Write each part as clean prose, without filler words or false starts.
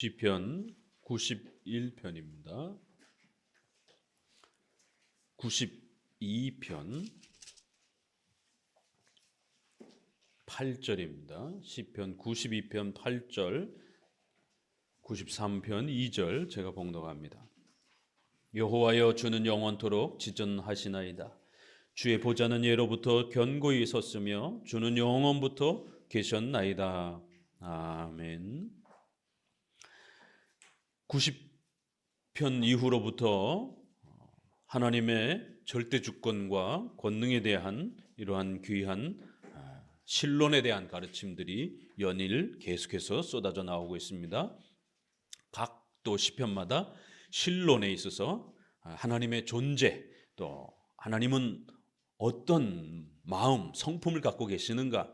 시편 91편입니다. 92편 8절입니다. 시편 92편 8절, 93편 2절 제가 봉독합니다. 여호와여, 주는 영원토록 지존하시나이다. 주의 보좌는 예로부터 견고히 섰으며 주는 영원부터 계셨나이다. 아멘. 90편 이후로부터 하나님의 절대 주권과 권능에 대한 이러한 귀한 신론에 대한 가르침들이 연일 계속해서 쏟아져 나오고 있습니다. 각 또 시편마다 신론에 있어서 하나님의 존재, 또 하나님은 어떤 마음, 성품을 갖고 계시는가,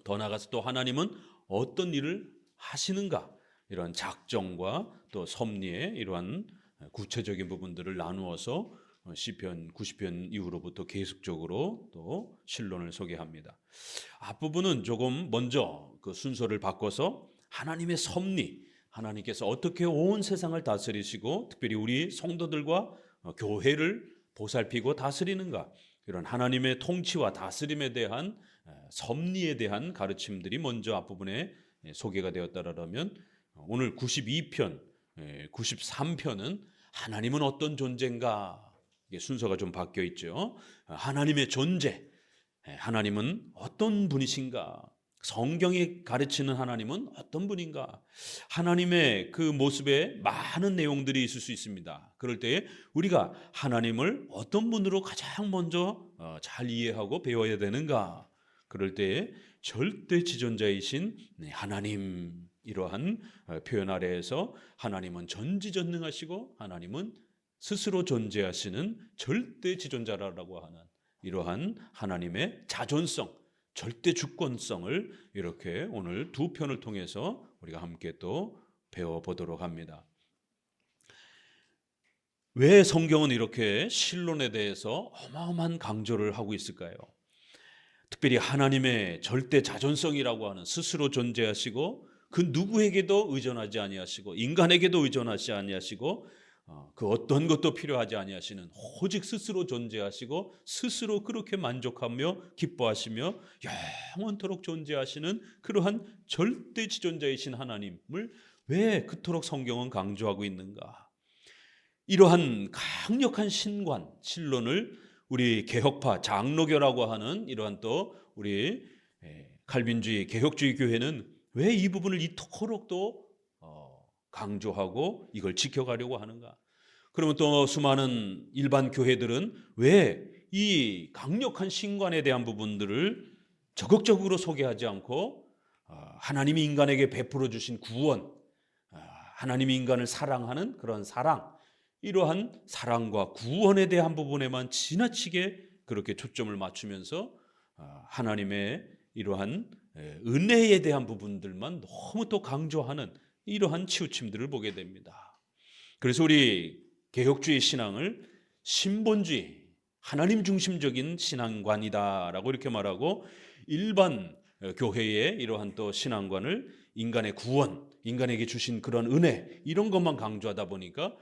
더 나아가서 또 하나님은 어떤 일을 하시는가, 이러한 작정과 또 섭리의 이러한 구체적인 부분들을 나누어서 시편 90편 이후로부터 계속적으로 또 신론을 소개합니다. 앞부분은 조금 먼저 그 순서를 바꿔서 하나님의 섭리, 하나님께서 어떻게 온 세상을 다스리시고 특별히 우리 성도들과 교회를 보살피고 다스리는가, 이런 하나님의 통치와 다스림에 대한 섭리에 대한 가르침들이 먼저 앞부분에 소개가 되었다라면, 오늘 92편, 93편은 하나님은 어떤 존재인가, 이게 순서가 좀 바뀌어 있죠. 하나님의 존재, 하나님은 어떤 분이신가, 성경이 가르치는 하나님은 어떤 분인가, 하나님의 그 모습에 많은 내용들이 있을 수 있습니다. 그럴 때 우리가 하나님을 어떤 분으로 가장 먼저 잘 이해하고 배워야 되는가, 그럴 때 절대 지존자이신 하나님, 이러한 표현 아래에서 하나님은 전지전능하시고 하나님은 스스로 존재하시는 절대 지존자라고 하는 이러한 하나님의 자존성, 절대 주권성을 이렇게 오늘 두 편을 통해서 우리가 함께 또 배워보도록 합니다. 왜 성경은 이렇게 신론에 대해서 어마어마한 강조를 하고 있을까요? 특별히 하나님의 절대 자존성이라고 하는, 스스로 존재하시고 그 누구에게도 의존하지 아니하시고 인간에게도 의존하지 아니하시고 그 어떤 것도 필요하지 아니하시는, 오직 스스로 존재하시고 스스로 그렇게 만족하며 기뻐하시며 영원토록 존재하시는 그러한 절대 지존자이신 하나님을 왜 그토록 성경은 강조하고 있는가? 이러한 강력한 신관, 신론을 우리 개혁파 장로교라고 하는 이러한 또 우리 칼빈주의 개혁주의 교회는 왜 이 부분을 이토록 또 강조하고 이걸 지켜가려고 하는가? 그러면 또 수많은 일반 교회들은 왜 이 강력한 신관에 대한 부분들을 적극적으로 소개하지 않고 하나님이 인간에게 베풀어 주신 구원, 하나님이 인간을 사랑하는 그런 사랑, 이러한 사랑과 구원에 대한 부분에만 지나치게 그렇게 초점을 맞추면서 하나님의 이러한 은혜에 대한 부분들만 너무 또 강조하는 이러한 치우침들을 보게 됩니다. 그래서 우리 개혁주의 신앙을 신본주의, 하나님 중심적인 신앙관이다라고 이렇게 말하고, 일반 교회의 이러한 또 신앙관을 인간의 구원, 인간에게 주신 그런 은혜, 이런 것만 강조하다 보니까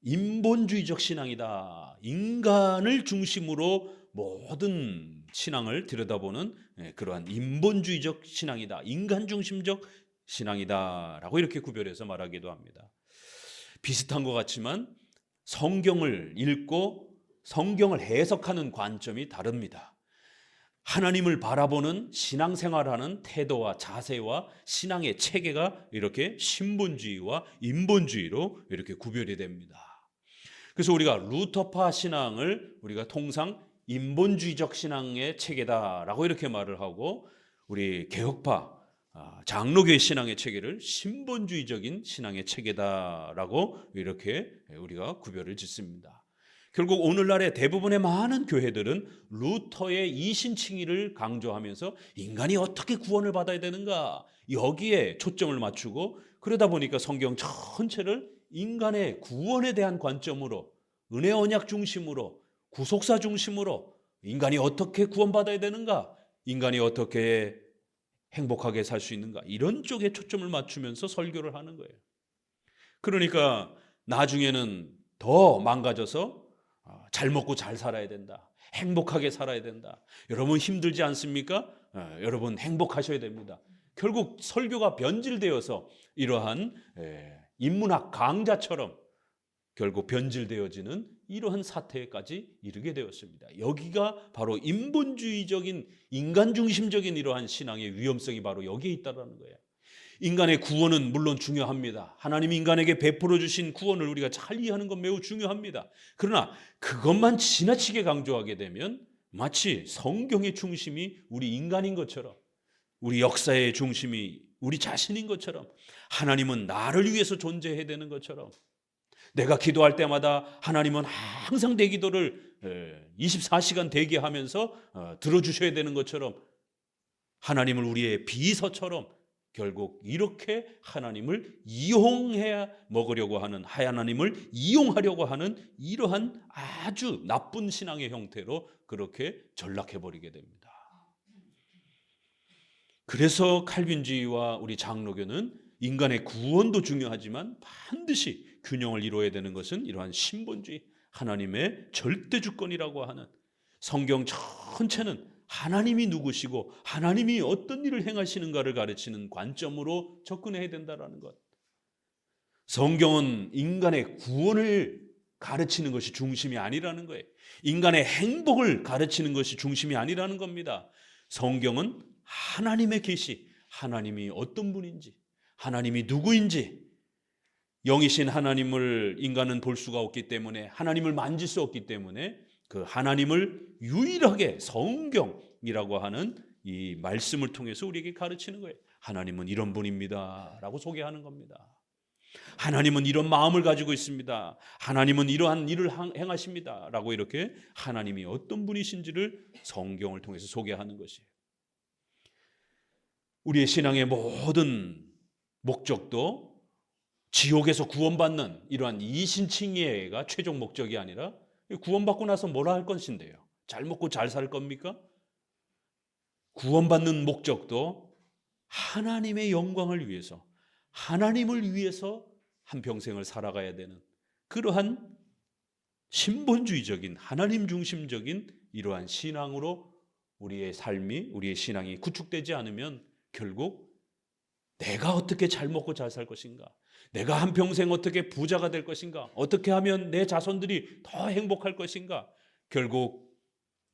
인본주의적 신앙이다, 인간을 중심으로 모든 신앙을 들여다보는 그러한 인본주의적 신앙이다, 인간 중심적 신앙이다라고 이렇게 구별해서 말하기도 합니다. 비슷한 것 같지만 성경을 읽고 성경을 해석하는 관점이 다릅니다. 하나님을 바라보는 신앙생활하는 태도와 자세와 신앙의 체계가 이렇게 신본주의와 인본주의로 이렇게 구별이 됩니다. 그래서 우리가 루터파 신앙을 우리가 통상 인본주의적 신앙의 체계다라고 이렇게 말을 하고, 우리 개혁파 장로교의 신앙의 체계를 신본주의적인 신앙의 체계다라고 이렇게 우리가 구별을 짓습니다. 결국 오늘날의 대부분의 많은 교회들은 루터의 이신칭의를 강조하면서 인간이 어떻게 구원을 받아야 되는가, 여기에 초점을 맞추고, 그러다 보니까 성경 전체를 인간의 구원에 대한 관점으로, 은혜 언약 중심으로, 구속사 중심으로 인간이 어떻게 구원받아야 되는가, 인간이 어떻게 행복하게 살 수 있는가? 이런 쪽에 초점을 맞추면서 설교를 하는 거예요. 그러니까 나중에는 더 망가져서 잘 먹고 잘 살아야 된다. 행복하게 살아야 된다. 여러분 힘들지 않습니까? 여러분 행복하셔야 됩니다. 결국 설교가 변질되어서 이러한 인문학 강좌처럼 결국 변질되어지는 이러한 사태까지 이르게 되었습니다. 여기가 바로 인본주의적인 인간 중심적인 이러한 신앙의 위험성이 바로 여기에 있다는 거예요. 인간의 구원은 물론 중요합니다. 하나님이 인간에게 베풀어 주신 구원을 우리가 잘 이해하는 건 매우 중요합니다. 그러나 그것만 지나치게 강조하게 되면 마치 성경의 중심이 우리 인간인 것처럼, 우리 역사의 중심이 우리 자신인 것처럼, 하나님은 나를 위해서 존재해야 되는 것처럼, 내가 기도할 때마다 하나님은 항상 내 기도를 24시간 대기하면서 들어주셔야 되는 것처럼, 하나님을 우리의 비서처럼 결국 이렇게 하나님을 이용해 먹으려고 하는, 하나님을 이용하려고 하는 이러한 아주 나쁜 신앙의 형태로 그렇게 전락해버리게 됩니다. 그래서 칼빈주의와 우리 장로교는 인간의 구원도 중요하지만 반드시 균형을 이루어야 되는 것은 이러한 신본주의, 하나님의 절대 주권이라고 하는, 성경 전체는 하나님이 누구시고 하나님이 어떤 일을 행하시는가를 가르치는 관점으로 접근해야 된다는 것. 성경은 인간의 구원을 가르치는 것이 중심이 아니라는 거예요. 인간의 행복을 가르치는 것이 중심이 아니라는 겁니다. 성경은 하나님의 계시, 하나님이 어떤 분인지, 하나님이 누구인지, 영이신 하나님을 인간은 볼 수가 없기 때문에, 하나님을 만질 수 없기 때문에 그 하나님을 유일하게 성경이라고 하는 이 말씀을 통해서 우리에게 가르치는 거예요. 하나님은 이런 분입니다 라고 소개하는 겁니다. 하나님은 이런 마음을 가지고 있습니다. 하나님은 이러한 일을 행하십니다 라고 이렇게 하나님이 어떤 분이신지를 성경을 통해서 소개하는 것이에요. 우리의 신앙의 모든 목적도 지옥에서 구원받는 이러한 이신칭의가 최종 목적이 아니라, 구원받고 나서 뭐라 할 것인데요? 잘 먹고 잘 살 겁니까? 구원받는 목적도 하나님의 영광을 위해서, 하나님을 위해서 한평생을 살아가야 되는 그러한 신본주의적인 하나님 중심적인 이러한 신앙으로 우리의 삶이, 우리의 신앙이 구축되지 않으면 결국 내가 어떻게 잘 먹고 잘 살 것인가, 내가 한평생 어떻게 부자가 될 것인가, 어떻게 하면 내 자손들이 더 행복할 것인가, 결국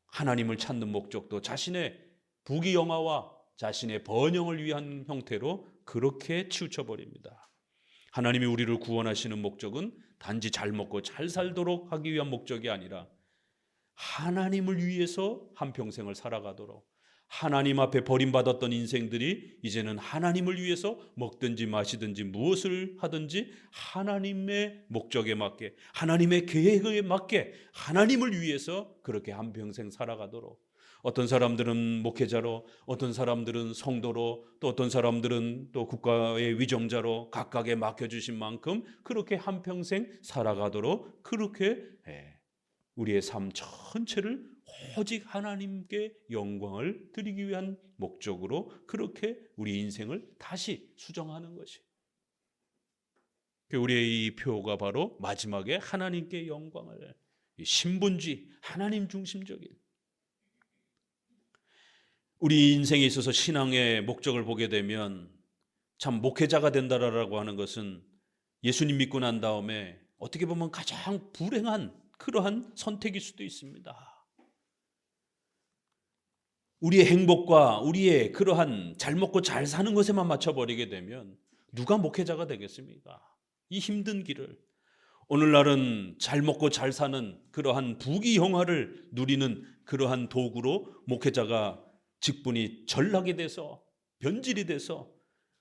하나님을 찾는 목적도 자신의 부귀영화와 자신의 번영을 위한 형태로 그렇게 치우쳐버립니다. 하나님이 우리를 구원하시는 목적은 단지 잘 먹고 잘 살도록 하기 위한 목적이 아니라 하나님을 위해서 한평생을 살아가도록, 하나님 앞에 버림받았던 인생들이 이제는 하나님을 위해서 먹든지 마시든지 무엇을 하든지 하나님의 목적에 맞게, 하나님의 계획에 맞게 하나님을 위해서 그렇게 한평생 살아가도록, 어떤 사람들은 목회자로, 어떤 사람들은 성도로, 또 어떤 사람들은 또 국가의 위정자로 각각에 맡겨주신 만큼 그렇게 한평생 살아가도록, 그렇게 우리의 삶 전체를 오직 하나님께 영광을 드리기 위한 목적으로 그렇게 우리 인생을 다시 수정하는 것이, 우리의 이 표가 바로 마지막에 하나님께 영광을, 신본주의, 하나님 중심적인, 우리 인생에 있어서 신앙의 목적을 보게 되면 참 목회자가 된다라고 하는 것은 예수님 믿고 난 다음에 어떻게 보면 가장 불행한 그러한 선택일 수도 있습니다. 우리의 행복과 우리의 그러한 잘 먹고 잘 사는 것에만 맞춰버리게 되면 누가 목회자가 되겠습니까? 이 힘든 길을. 오늘날은 잘 먹고 잘 사는 그러한 부귀영화를 누리는 그러한 도구로 목회자가 직분이 전락이 돼서, 변질이 돼서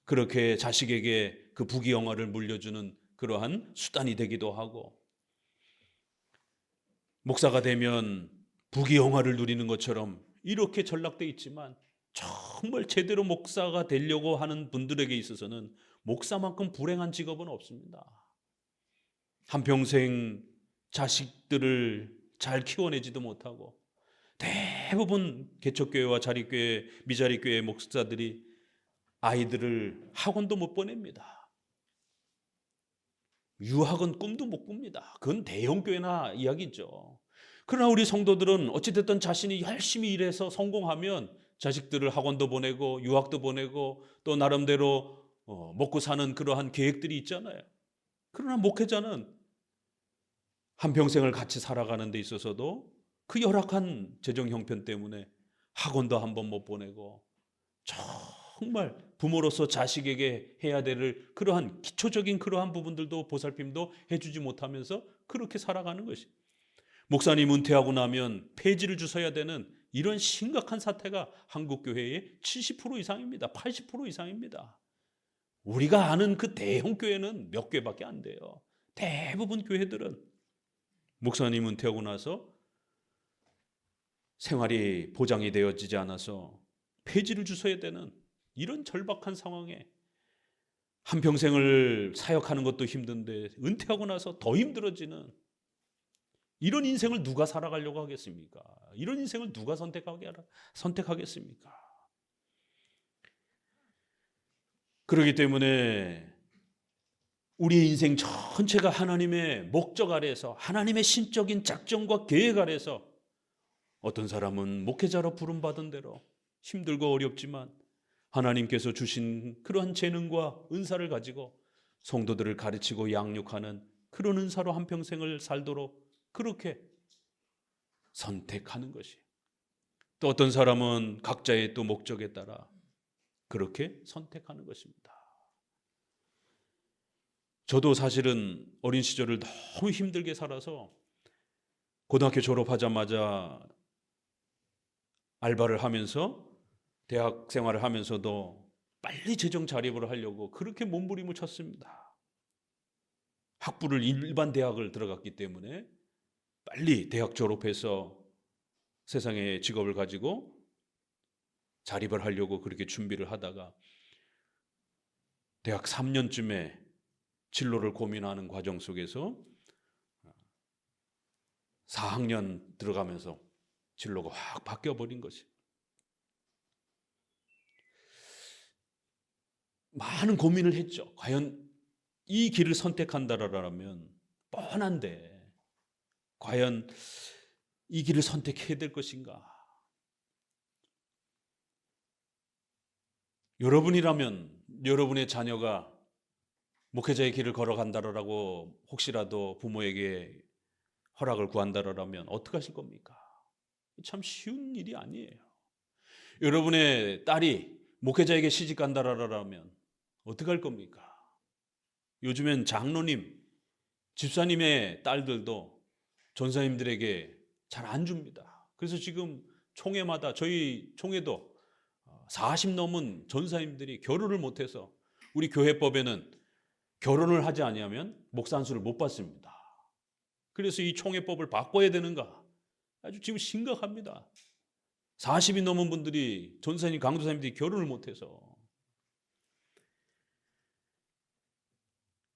그렇게 자식에게 그 부귀영화를 물려주는 그러한 수단이 되기도 하고, 목사가 되면 부귀영화를 누리는 것처럼 이렇게 전락돼 있지만, 정말 제대로 목사가 되려고 하는 분들에게 있어서는 목사만큼 불행한 직업은 없습니다. 한평생 자식들을 잘 키워내지도 못하고, 대부분 개척교회와 자립교회, 미자립교회 목사들이 아이들을 학원도 못 보냅니다. 유학은 꿈도 못 꿉니다. 그건 대형교회나 이야기죠. 그러나 우리 성도들은 어찌됐든 자신이 열심히 일해서 성공하면 자식들을 학원도 보내고 유학도 보내고 또 나름대로 먹고 사는 그러한 계획들이 있잖아요. 그러나 목회자는 한평생을 같이 살아가는 데 있어서도 그 열악한 재정 형편 때문에 학원도 한 번 못 보내고 정말 부모로서 자식에게 해야 될 그러한 기초적인 그러한 부분들도 보살핌도 해주지 못하면서 그렇게 살아가는 것이, 목사님 은퇴하고 나면 폐지를 주셔야 되는 이런 심각한 사태가 한국 교회의 70% 이상입니다. 80% 이상입니다. 우리가 아는 그 대형 교회는 몇 개밖에 안 돼요. 대부분 교회들은 목사님 은퇴하고 나서 생활이 보장이 되어지지 않아서 폐지를 주셔야 되는 이런 절박한 상황에 한평생을 사역하는 것도 힘든데 은퇴하고 나서 더 힘들어지는 이런 인생을 누가 살아가려고 하겠습니까? 이런 인생을 누가 선택하겠습니까? 그렇기 때문에 우리의 인생 전체가 하나님의 목적 아래에서, 하나님의 신적인 작정과 계획 아래에서, 어떤 사람은 목회자로 부름받은 대로 힘들고 어렵지만 하나님께서 주신 그러한 재능과 은사를 가지고 성도들을 가르치고 양육하는 그런 은사로 한평생을 살도록 그렇게 선택하는 것이, 또 어떤 사람은 각자의 또 목적에 따라 그렇게 선택하는 것입니다. 저도 사실은 어린 시절을 너무 힘들게 살아서 고등학교 졸업하자마자 알바를 하면서 대학 생활을 하면서도 빨리 재정 자립을 하려고 그렇게 몸부림을 쳤습니다. 학부를 일반 대학을 들어갔기 때문에 빨리 대학 졸업해서 세상의 직업을 가지고 자립을 하려고 그렇게 준비를 하다가 대학 3년쯤에 진로를 고민하는 과정 속에서 4학년 들어가면서 진로가 확 바뀌어버린 것이, 많은 고민을 했죠. 과연 이 길을 선택한다라면 뻔한데 과연 이 길을 선택해야 될 것인가? 여러분이라면 여러분의 자녀가 목회자의 길을 걸어간다라고 혹시라도 부모에게 허락을 구한다라면 어떻게 하실 겁니까? 참 쉬운 일이 아니에요. 여러분의 딸이 목회자에게 시집간다라면 어떻게 할 겁니까? 요즘엔 장로님, 집사님의 딸들도 전사님들에게 잘 안 줍니다. 그래서 지금 총회마다, 저희 총회도 40 넘은 전사님들이 결혼을 못해서 우리 교회법에는 결혼을 하지 아니하면 목사 안수를 못 받습니다. 그래서 이 총회법을 바꿔야 되는가? 아주 지금 심각합니다. 40이 넘은 분들이, 전사님, 강도사님들이 결혼을 못해서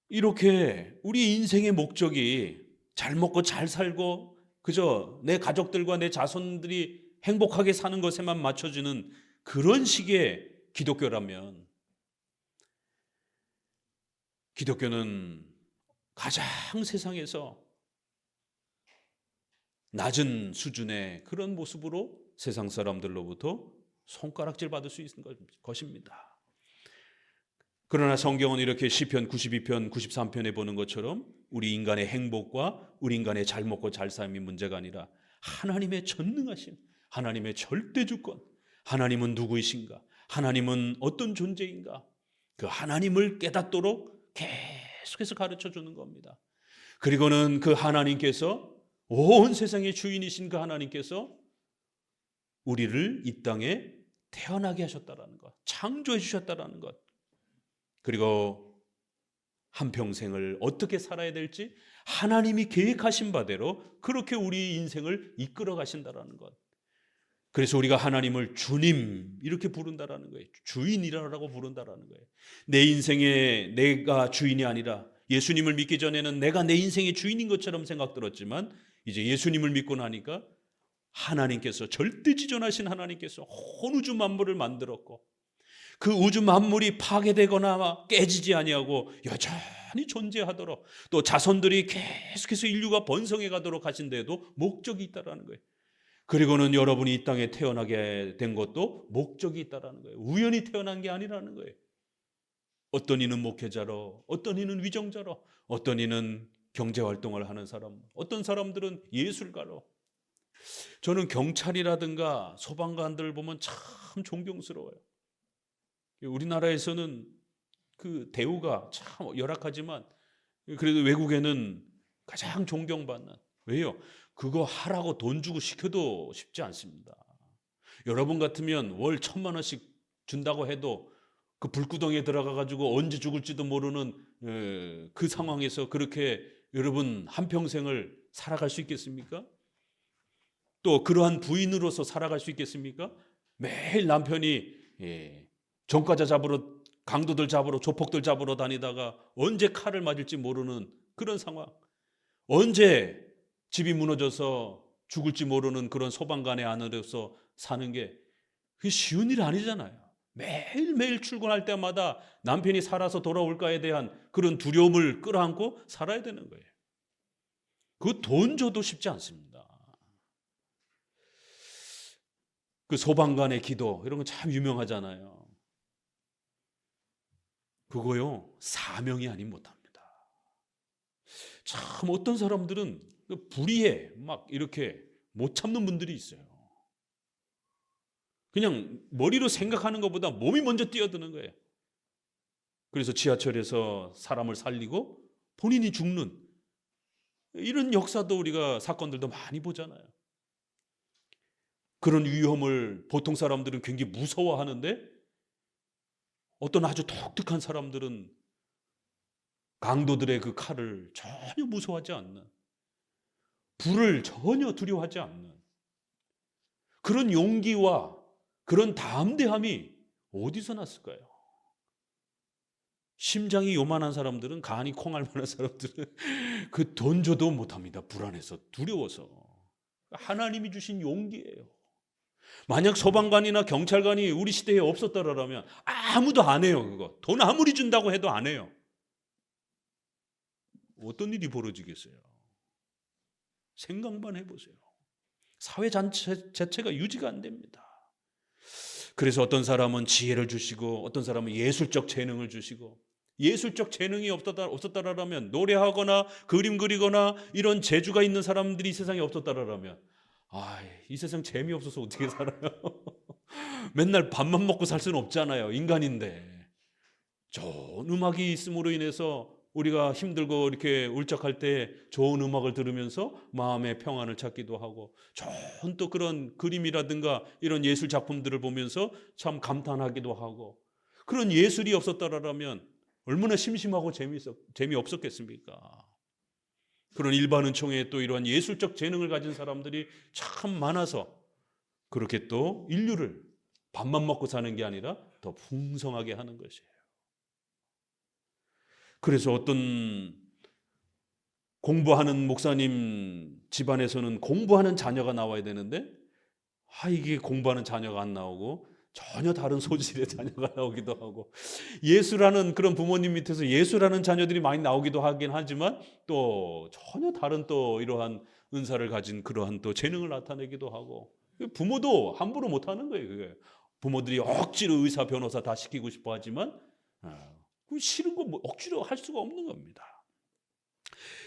이렇게 우리 인생의 목적이 잘 먹고 잘 살고 그저 내 가족들과 내 자손들이 행복하게 사는 것에만 맞춰주는 그런 식의 기독교라면, 기독교는 가장 세상에서 낮은 수준의 그런 모습으로 세상 사람들로부터 손가락질 받을 수 있는 것입니다. 그러나 성경은 이렇게 시편 92편, 93편에 보는 것처럼 우리 인간의 행복과 우리 인간의 잘 먹고 잘 삶이 문제가 아니라 하나님의 전능하심, 하나님의 절대주권, 하나님은 누구이신가, 하나님은 어떤 존재인가, 그 하나님을 깨닫도록 계속해서 가르쳐 주는 겁니다. 그리고는 그 하나님께서, 온 세상의 주인이신 그 하나님께서 우리를 이 땅에 태어나게 하셨다라는 것, 창조해 주셨다라는 것, 그리고 한평생을 어떻게 살아야 될지 하나님이 계획하신 바대로 그렇게 우리 인생을 이끌어 가신다라는 것. 그래서 우리가 하나님을 주님 이렇게 부른다라는 거예요. 주인이라고 부른다라는 거예요. 내 인생에 내가 주인이 아니라, 예수님을 믿기 전에는 내가 내 인생의 주인인 것처럼 생각 들었지만 이제 예수님을 믿고 나니까 하나님께서, 절대지존하신 하나님께서 온 우주 만물을 만들었고 그 우주 만물이 파괴되거나 깨지지 아니하고 여전히 존재하도록, 또 자손들이 계속해서 인류가 번성해 가도록 하신 데에도 목적이 있다라는 거예요. 그리고는 여러분이 이 땅에 태어나게 된 것도 목적이 있다라는 거예요. 우연히 태어난 게 아니라는 거예요. 어떤 이는 목회자로, 어떤 이는 위정자로, 어떤 이는 경제활동을 하는 사람, 어떤 사람들은 예술가로. 저는 경찰이라든가 소방관들 보면 참 존경스러워요. 우리나라에서는 그 대우가 참 열악하지만 그래도 외국에는 가장 존경받는. 왜요? 그거 하라고 돈 주고 시켜도 쉽지 않습니다. 여러분 같으면 월 1,000만 원씩 준다고 해도 그 불구덩이에 들어가 가지고 언제 죽을지도 모르는 그 상황에서 그렇게 여러분 한평생을 살아갈 수 있겠습니까? 또 그러한 부인으로서 살아갈 수 있겠습니까? 매일 남편이 전과자 잡으러, 강도들 잡으러, 조폭들 잡으러 다니다가 언제 칼을 맞을지 모르는 그런 상황, 언제 집이 무너져서 죽을지 모르는 그런 소방관의 아내로서 사는 게 그게 쉬운 일이 아니잖아요. 매일매일 출근할 때마다 남편이 살아서 돌아올까에 대한 그런 두려움을 끌어안고 살아야 되는 거예요. 그 돈 줘도 쉽지 않습니다. 그 소방관의 기도 이런 거 참 유명하잖아요. 그거요, 사명이 아닌 못합니다. 참 어떤 사람들은 불의에 막 이렇게 못 참는 분들이 있어요. 그냥 머리로 생각하는 것보다 몸이 먼저 뛰어드는 거예요. 그래서 지하철에서 사람을 살리고 본인이 죽는 이런 역사도 우리가 사건들도 많이 보잖아요. 그런 위험을 보통 사람들은 굉장히 무서워하는데 어떤 아주 독특한 사람들은 강도들의 그 칼을 전혀 무서워하지 않는, 불을 전혀 두려워하지 않는 그런 용기와 그런 담대함이 어디서 났을까요? 심장이 요만한 사람들은, 간이 콩알 만한 사람들은 그 돈 줘도 못합니다. 불안해서, 두려워서. 하나님이 주신 용기예요. 만약 소방관이나 경찰관이 우리 시대에 없었더라면 아무도 안 해요. 그거 돈 아무리 준다고 해도 안 해요. 어떤 일이 벌어지겠어요? 생각만 해보세요. 사회 자체가 유지가 안 됩니다. 그래서 어떤 사람은 지혜를 주시고 어떤 사람은 예술적 재능을 주시고, 예술적 재능이 없었다라면, 노래하거나 그림 그리거나 이런 재주가 있는 사람들이 이 세상에 없었다라면 이 세상 재미없어서 어떻게 살아요? 맨날 밥만 먹고 살 수는 없잖아요. 인간인데. 좋은 음악이 있음으로 인해서 우리가 힘들고 이렇게 울적할 때 좋은 음악을 들으면서 마음의 평안을 찾기도 하고, 좋은 또 그런 그림이라든가 이런 예술 작품들을 보면서 참 감탄하기도 하고, 그런 예술이 없었다라면 얼마나 심심하고 재미없었겠습니까? 그런 일반 은총에 또 이러한 예술적 재능을 가진 사람들이 참 많아서 그렇게 또 인류를 밥만 먹고 사는 게 아니라 더 풍성하게 하는 것이에요. 그래서 어떤 공부하는 목사님 집안에서는 공부하는 자녀가 나와야 되는데 이게 공부하는 자녀가 안 나오고 전혀 다른 소질의 자녀가 나오기도 하고, 예수라는 그런 부모님 밑에서 예수라는 자녀들이 많이 나오기도 하긴 하지만 또 전혀 다른 또 이러한 은사를 가진 그러한 또 재능을 나타내기도 하고, 부모도 함부로 못하는 거예요. 그게 부모들이 억지로 의사 변호사 다 시키고 싶어 하지만 싫은 거 억지로 할 수가 없는 겁니다.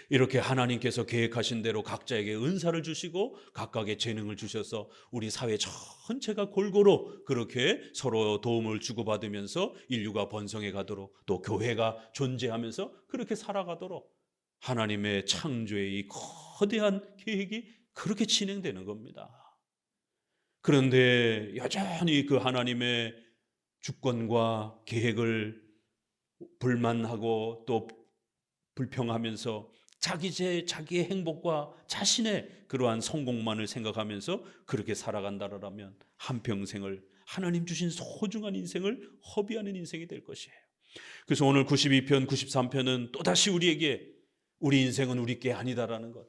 이렇게 하나님께서 계획하신 대로 각자에게 은사를 주시고 각각의 재능을 주셔서 우리 사회 전체가 골고루 그렇게 서로 도움을 주고받으면서 인류가 번성해 가도록, 또 교회가 존재하면서 그렇게 살아가도록 하나님의 창조의 이 거대한 계획이 그렇게 진행되는 겁니다. 그런데 여전히 그 하나님의 주권과 계획을 불만하고 또 불평하면서 자기의 행복과 자신의 그러한 성공만을 생각하면서 그렇게 살아간다라면 한평생을, 하나님 주신 소중한 인생을 허비하는 인생이 될 것이에요. 그래서 오늘 92편, 93편은 또다시 우리에게 우리 인생은 우리 게 아니다라는 것,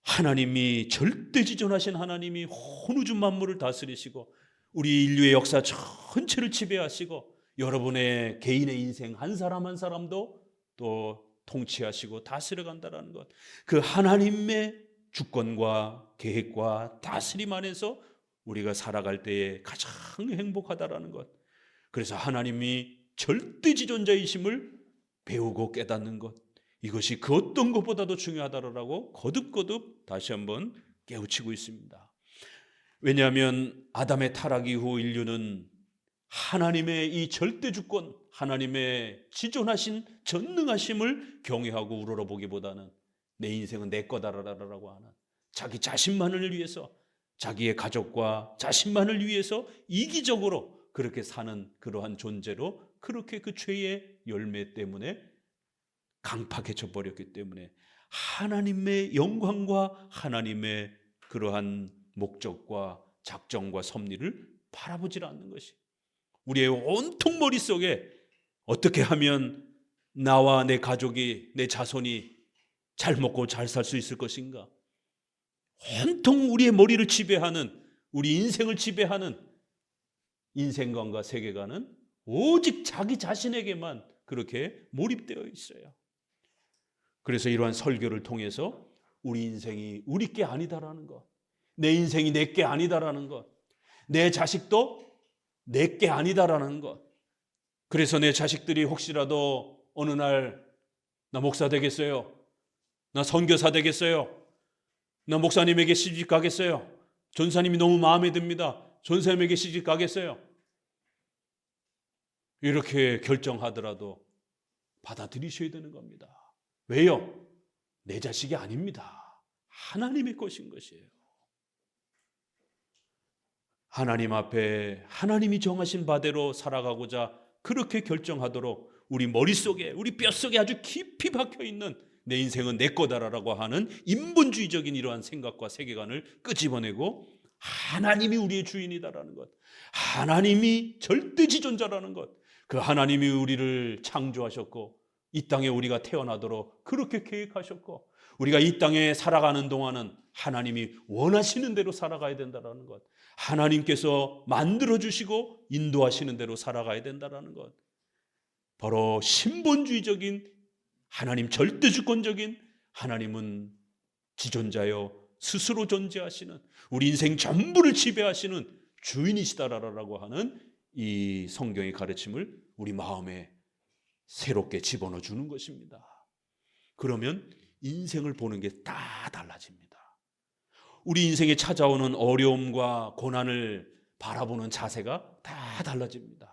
하나님이 절대지존하신 하나님이 온 우주 만물을 다스리시고 우리 인류의 역사 전체를 지배하시고 여러분의 개인의 인생 한 사람 한 사람도 또 통치하시고 다스려 간다라는 것, 그 하나님의 주권과 계획과 다스림 안에서 우리가 살아갈 때에 가장 행복하다라는 것, 그래서 하나님이 절대지존자이심을 배우고 깨닫는 것, 이것이 그 어떤 것보다도 중요하다라고 거듭거듭 다시 한번 깨우치고 있습니다. 왜냐하면 아담의 타락 이후 인류는 하나님의 이 절대주권, 하나님의 지존하신 전능하심을 경외하고 우러러보기보다는 내 인생은 내 거다라고 하는 자기 자신만을 위해서, 자기의 가족과 자신만을 위해서 이기적으로 그렇게 사는 그러한 존재로, 그렇게 그 죄의 열매 때문에 강팍해져 버렸기 때문에 하나님의 영광과 하나님의 그러한 목적과 작정과 섭리를 바라보질 않는 것이, 우리의 온통 머릿속에 어떻게 하면 나와 내 가족이, 내 자손이 잘 먹고 잘 살 수 있을 것인가, 온통 우리의 머리를 지배하는, 우리 인생을 지배하는 인생관과 세계관은 오직 자기 자신에게만 그렇게 몰입되어 있어요. 그래서 이러한 설교를 통해서 우리 인생이 우리 게 아니다라는 것, 내 인생이 내 게 아니다라는 것, 내 자식도 내 게 아니다라는 것, 그래서 내 자식들이 혹시라도 어느 날 나 목사 되겠어요, 나 선교사 되겠어요, 나 목사님에게 시집 가겠어요, 전사님이 너무 마음에 듭니다, 전사님에게 시집 가겠어요, 이렇게 결정하더라도 받아들이셔야 되는 겁니다. 왜요? 내 자식이 아닙니다. 하나님의 것인 것이에요. 하나님 앞에 하나님이 정하신 바대로 살아가고자 그렇게 결정하도록 우리 머릿속에, 우리 뼛속에 아주 깊이 박혀있는 내 인생은 내 거다라고 하는 인본주의적인 이러한 생각과 세계관을 끄집어내고 하나님이 우리의 주인이다라는 것, 하나님이 절대지존자라는 것, 그 하나님이 우리를 창조하셨고 이 땅에 우리가 태어나도록 그렇게 계획하셨고 우리가 이 땅에 살아가는 동안은 하나님이 원하시는 대로 살아가야 된다는 것, 하나님께서 만들어주시고 인도하시는 대로 살아가야 된다는 것, 바로 신본주의적인 하나님, 절대주권적인 하나님은 지존자여 스스로 존재하시는, 우리 인생 전부를 지배하시는 주인이시다라고 하는 이 성경의 가르침을 우리 마음에 새롭게 집어넣어 주는 것입니다. 그러면 인생을 보는 게 다 달라집니다. 우리 인생에 찾아오는 어려움과 고난을 바라보는 자세가 다 달라집니다.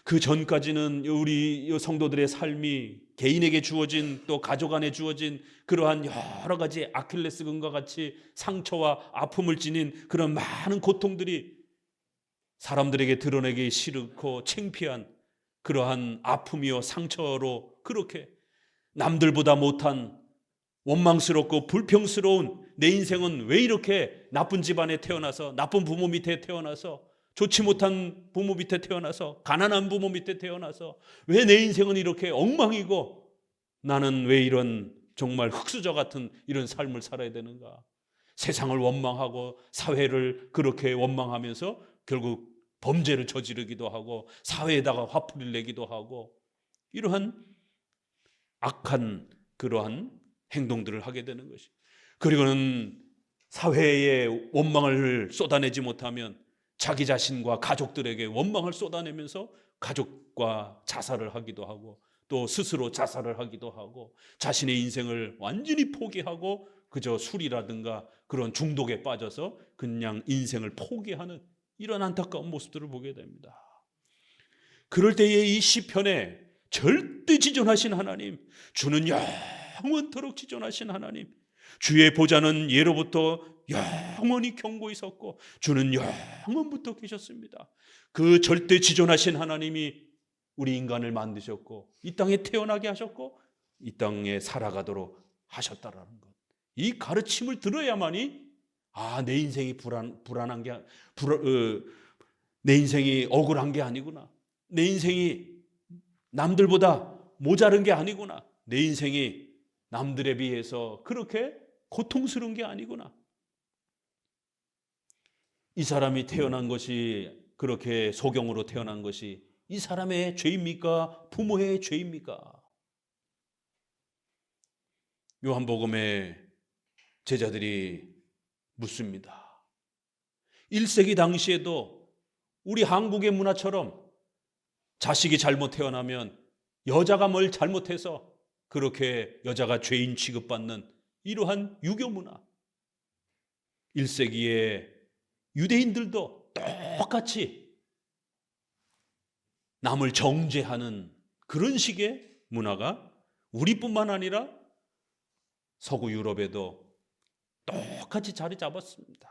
그 전까지는 우리 성도들의 삶이 개인에게 주어진, 또 가족 안에 주어진 그러한 여러 가지 아킬레스건과 같이 상처와 아픔을 지닌 그런 많은 고통들이 사람들에게 드러내기 싫고 창피한 그러한 아픔이요 상처로 그렇게 남들보다 못한 원망스럽고 불평스러운 내 인생은 왜 이렇게 나쁜 집안에 태어나서, 나쁜 부모 밑에 태어나서, 좋지 못한 부모 밑에 태어나서, 가난한 부모 밑에 태어나서 왜 내 인생은 이렇게 엉망이고 나는 왜 이런 정말 흙수저 같은 이런 삶을 살아야 되는가, 세상을 원망하고 사회를 그렇게 원망하면서 결국 범죄를 저지르기도 하고 사회에다가 화풀이를 내기도 하고 이러한 악한 그러한 행동들을 하게 되는 것이, 그리고는 사회에 원망을 쏟아내지 못하면 자기 자신과 가족들에게 원망을 쏟아내면서 가족과 자살을 하기도 하고 또 스스로 자살을 하기도 하고 자신의 인생을 완전히 포기하고 그저 술이라든가 그런 중독에 빠져서 그냥 인생을 포기하는 이런 안타까운 모습들을 보게 됩니다. 그럴 때에 이 시편에 절대 지존하신 하나님, 주는 영원토록 지존하신 하나님, 주의 보좌는 예로부터 영원히 견고히 섰고 주는 영원부터 계셨습니다. 그 절대 지존하신 하나님이 우리 인간을 만드셨고 이 땅에 태어나게 하셨고 이 땅에 살아가도록 하셨다라는 것, 이 가르침을 들어야만이 내 인생이 불안한 게 내 인생이 억울한 게 아니구나, 내 인생이 남들보다 모자른 게 아니구나, 내 인생이 남들에 비해서 그렇게 고통스러운 게 아니구나, 이 사람이 태어난 것이 그렇게 소경으로 태어난 것이 이 사람의 죄입니까? 부모의 죄입니까? 요한복음에 제자들이 묻습니다. 1세기 당시에도 우리 한국의 문화처럼 자식이 잘못 태어나면 여자가 뭘 잘못해서 그렇게 여자가 죄인 취급받는 이러한 유교 문화. 1세기에 유대인들도 똑같이 남을 정죄하는 그런 식의 문화가 우리뿐만 아니라 서구 유럽에도 똑같이 자리 잡았습니다.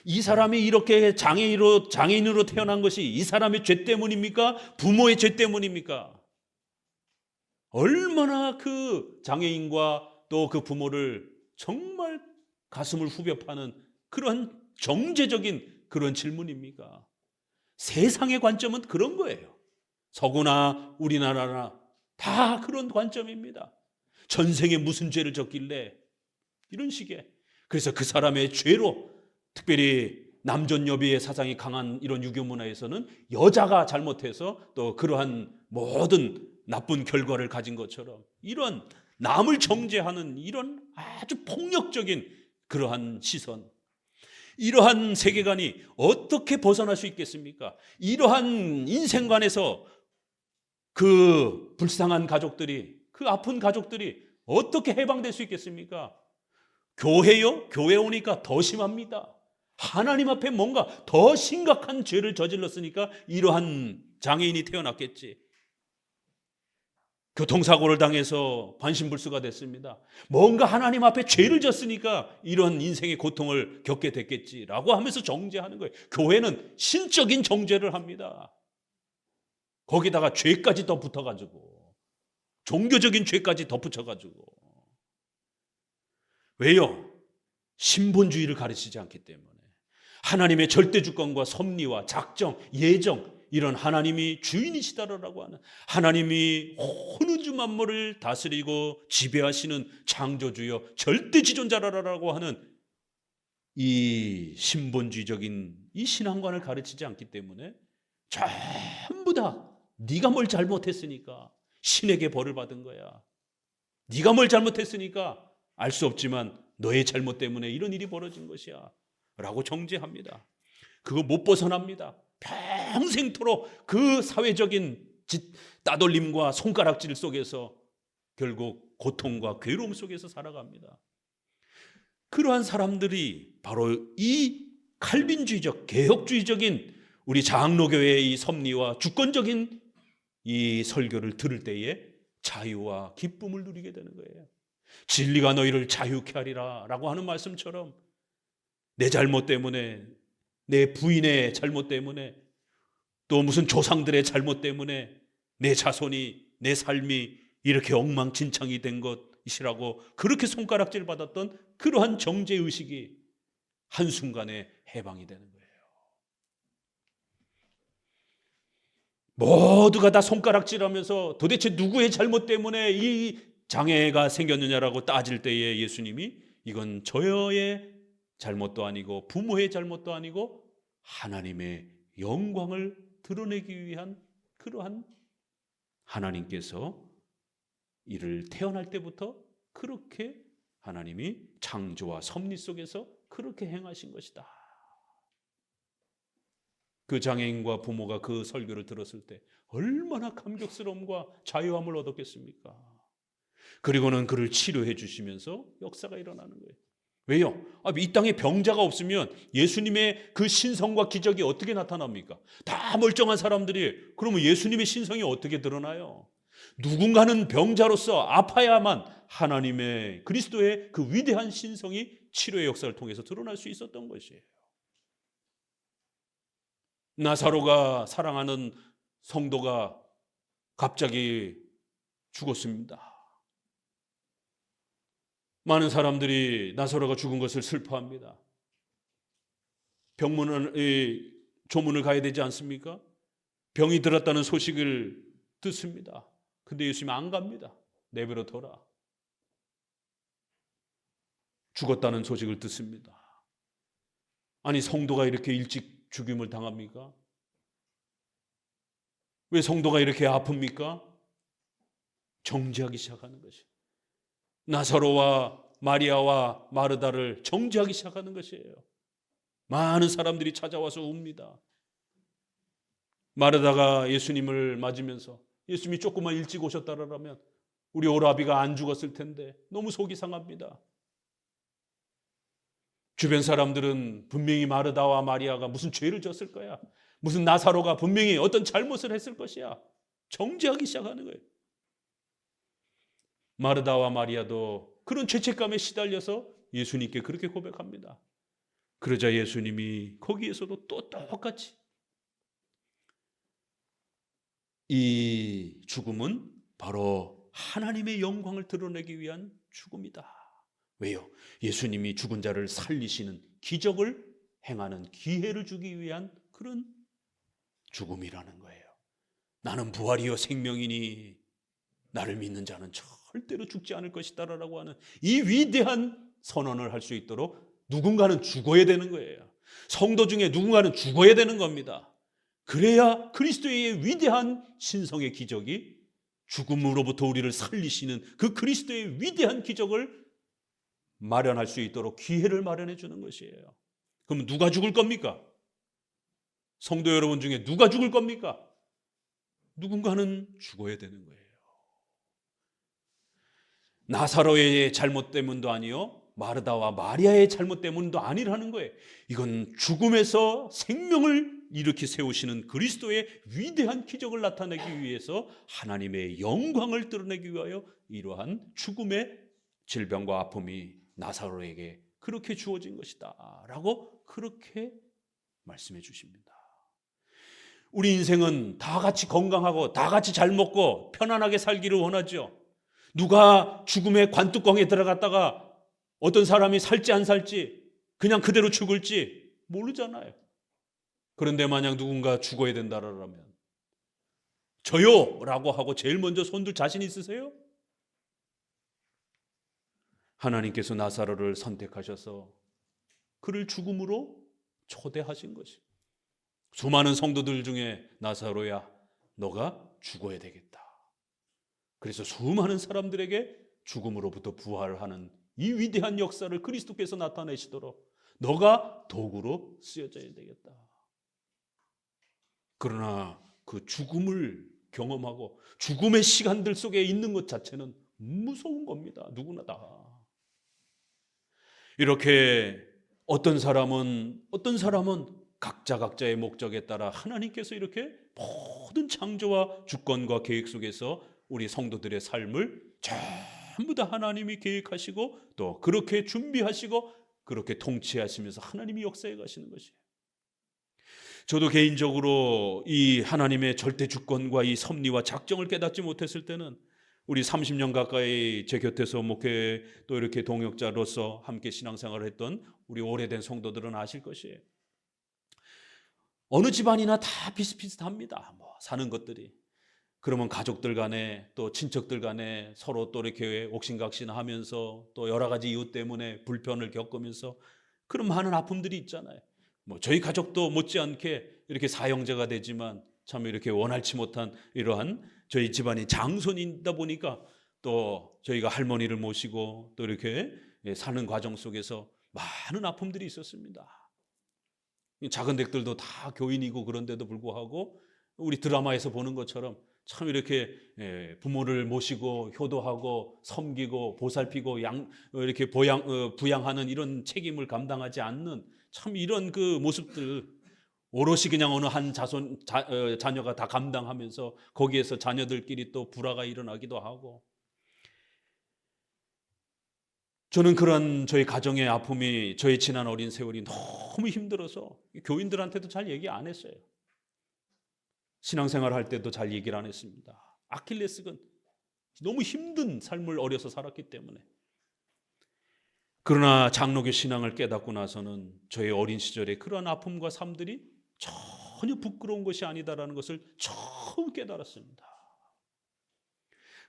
이 사람이 이렇게 장애인으로 태어난 것이 이 사람의 죄 때문입니까? 부모의 죄 때문입니까? 얼마나 그 장애인과 또 그 부모를 정말 가슴을 후벼 파는 그런 정죄적인 그런 질문입니까? 세상의 관점은 그런 거예요. 서구나 우리나라나 다 그런 관점입니다. 전생에 무슨 죄를 졌길래 이런 식의. 그래서 그 사람의 죄로, 특별히 남존여비의 사상이 강한 이런 유교 문화에서는 여자가 잘못해서 또 그러한 모든 나쁜 결과를 가진 것처럼 이런 남을 정죄하는 이런 아주 폭력적인 그러한 시선, 이러한 세계관이 어떻게 벗어날 수 있겠습니까? 이러한 인생관에서 그 불쌍한 가족들이, 그 아픈 가족들이 어떻게 해방될 수 있겠습니까? 교회요? 교회 오니까 더 심합니다. 하나님 앞에 뭔가 더 심각한 죄를 저질렀으니까 이러한 장애인이 태어났겠지. 교통사고를 당해서 반신불수가 됐습니다. 뭔가 하나님 앞에 죄를 졌으니까 이런 인생의 고통을 겪게 됐겠지라고 하면서 정죄하는 거예요. 교회는 신적인 정죄를 합니다. 거기다가 죄까지 더 붙어가지고, 종교적인 죄까지 덧붙여가지고. 왜요? 신본주의를 가르치지 않기 때문에. 하나님의 절대주권과 섭리와 작정, 예정, 이런 하나님이 주인이시다라고 하는, 하나님이 온 우주 만물을 다스리고 지배하시는 창조주여 절대지존자라고 하는 이 신본주의적인 이 신앙관을 가르치지 않기 때문에 전부 다 네가 뭘 잘못했으니까 신에게 벌을 받은 거야. 네가 뭘 잘못했으니까 알 수 없지만 너의 잘못 때문에 이런 일이 벌어진 것이야 라고 정죄합니다. 그거 못 벗어납니다. 평생토록 그 사회적인 따돌림과 손가락질 속에서 결국 고통과 괴로움 속에서 살아갑니다. 그러한 사람들이 바로 이 칼빈주의적, 개혁주의적인 우리 장로교회의 이 섭리와 주권적인 이 설교를 들을 때에 자유와 기쁨을 누리게 되는 거예요. 진리가 너희를 자유케 하리라 라고 하는 말씀처럼 내 잘못 때문에, 내 부인의 잘못 때문에, 또 무슨 조상들의 잘못 때문에 내 자손이, 내 삶이 이렇게 엉망진창이 된 것이라고 그렇게 손가락질 받았던 그러한 정죄의식이 한순간에 해방이 되는 거예요. 모두가 다 손가락질하면서 도대체 누구의 잘못 때문에 이 장애가 생겼느냐라고 따질 때에 예수님이 이건 저의 잘못도 아니고 부모의 잘못도 아니고 하나님의 영광을 드러내기 위한 그러한, 하나님께서 이를 태어날 때부터 그렇게 하나님이 창조와 섭리 속에서 그렇게 행하신 것이다. 그 장애인과 부모가 그 설교를 들었을 때 얼마나 감격스러움과 자유함을 얻었겠습니까? 그리고는 그를 치료해 주시면서 역사가 일어나는 거예요. 왜요? 이 땅에 병자가 없으면 예수님의 그 신성과 기적이 어떻게 나타납니까? 다 멀쩡한 사람들이, 그러면 예수님의 신성이 어떻게 드러나요? 누군가는 병자로서 아파야만 하나님의, 그리스도의 그 위대한 신성이 치료의 역사를 통해서 드러날 수 있었던 것이에요. 나사로가 사랑하는 성도가 갑자기 죽었습니다. 많은 사람들이 나사로가 죽은 것을 슬퍼합니다. 조문을 가야 되지 않습니까? 병이 들었다는 소식을 듣습니다. 근데 예수님이 안 갑니다. 내버려 둬라. 죽었다는 소식을 듣습니다. 아니, 성도가 이렇게 일찍 죽임을 당합니까? 왜 성도가 이렇게 아픕니까? 정죄하기 시작하는 것이에요. 나사로와 마리아와 마르다를 정죄하기 시작하는 것이에요. 많은 사람들이 찾아와서 웁니다. 마르다가 예수님을 맞으면서 예수님이 조금만 일찍 오셨다라면 우리 오라비가 안 죽었을 텐데 너무 속이 상합니다. 주변 사람들은 분명히 마르다와 마리아가 무슨 죄를 졌을 거야. 무슨 나사로가 분명히 어떤 잘못을 했을 것이야. 정죄하기 시작하는 거예요. 마르다와 마리아도 그런 죄책감에 시달려서 예수님께 그렇게 고백합니다. 그러자 예수님이 거기에서도 또 똑같이 이 죽음은 바로 하나님의 영광을 드러내기 위한 죽음이다. 왜요? 예수님이 죽은 자를 살리시는 기적을 행하는 기회를 주기 위한 그런 죽음이라는 거예요. 나는 부활이요 생명이니 나를 믿는 자는 절대로 죽지 않을 것이다라고 하는 이 위대한 선언을 할 수 있도록 누군가는 죽어야 되는 거예요. 성도 중에 누군가는 죽어야 되는 겁니다. 그래야 그리스도의 위대한 신성의 기적이 죽음으로부터 우리를 살리시는 그 그리스도의 위대한 기적을 마련할 수 있도록 기회를 마련해 주는 것이에요. 그럼 누가 죽을 겁니까? 성도 여러분 중에 누가 죽을 겁니까? 누군가는 죽어야 되는 거예요. 나사로의 잘못 때문도 아니요, 마르다와 마리아의 잘못 때문도 아니라는 거예요. 이건 죽음에서 생명을 일으켜 세우시는 그리스도의 위대한 기적을 나타내기 위해서 하나님의 영광을 드러내기 위하여 이러한 죽음의 질병과 아픔이 나사로에게 그렇게 주어진 것이다 라고 그렇게 말씀해 주십니다. 우리 인생은 다 같이 건강하고 다 같이 잘 먹고 편안하게 살기를 원하죠. 누가 죽음의 관뚜껑에 들어갔다가 어떤 사람이 살지 안 살지 그냥 그대로 죽을지 모르잖아요. 그런데 만약 누군가 죽어야 된다라면 저요! 라고 하고 제일 먼저 손들 자신 있으세요? 하나님께서 나사로를 선택하셔서 그를 죽음으로 초대하신 것이 수많은 성도들 중에 나사로야 너가 죽어야 되겠다. 그래서 수많은 사람들에게 죽음으로부터 부활하는 이 위대한 역사를 그리스도께서 나타내시도록 너가 도구로 쓰여져야 되겠다. 그러나 그 죽음을 경험하고 죽음의 시간들 속에 있는 것 자체는 무서운 겁니다. 누구나 다. 이렇게 어떤 사람은 각자의 목적에 따라 하나님께서 이렇게 모든 창조와 주권과 계획 속에서 우리 성도들의 삶을 전부 다 하나님이 계획하시고 또 그렇게 준비하시고 그렇게 통치하시면서 하나님이 역사해 가시는 것이에요. 저도 개인적으로 이 하나님의 절대 주권과 이 섭리와 작정을 깨닫지 못했을 때는 우리 30년 가까이 제 곁에서 목회 또 이렇게 동역자로서 함께 신앙생활을 했던 우리 오래된 성도들은 아실 것이에요. 어느 집안이나 다 비슷비슷합니다. 사는 것들이. 그러면 가족들 간에 또 친척들 간에 서로 또 이렇게 옥신각신하면서 또 여러 가지 이유 때문에 불편을 겪으면서 그런 많은 아픔들이 있잖아요. 저희 가족도 못지않게 이렇게 사형제가 되지만 참 이렇게 원활치 못한 이러한 저희 집안이 장손이다 보니까 또 저희가 할머니를 모시고 또 이렇게 사는 과정 속에서 많은 아픔들이 있었습니다. 작은 댁들도 다 교인이고 그런데도 불구하고 우리 드라마에서 보는 것처럼 참 이렇게 부모를 모시고 효도하고 섬기고 보살피고 이렇게 부양하는 이런 책임을 감당하지 않는 참 이런 그 모습들 오롯이 그냥 어느 한 자녀가 다 감당하면서 거기에서 자녀들끼리 또 불화가 일어나기도 하고 저는 그런 저희 가정의 아픔이 저희 지난 어린 세월이 너무 힘들어서 교인들한테도 잘 얘기 안 했어요. 신앙생활 할 때도 잘 얘기를 안 했습니다. 아킬레스건 너무 힘든 삶을 어려서 살았기 때문에. 그러나 장로교 신앙을 깨닫고 나서는 저의 어린 시절의 그러한 아픔과 삶들이 전혀 부끄러운 것이 아니다라는 것을 처음 깨달았습니다.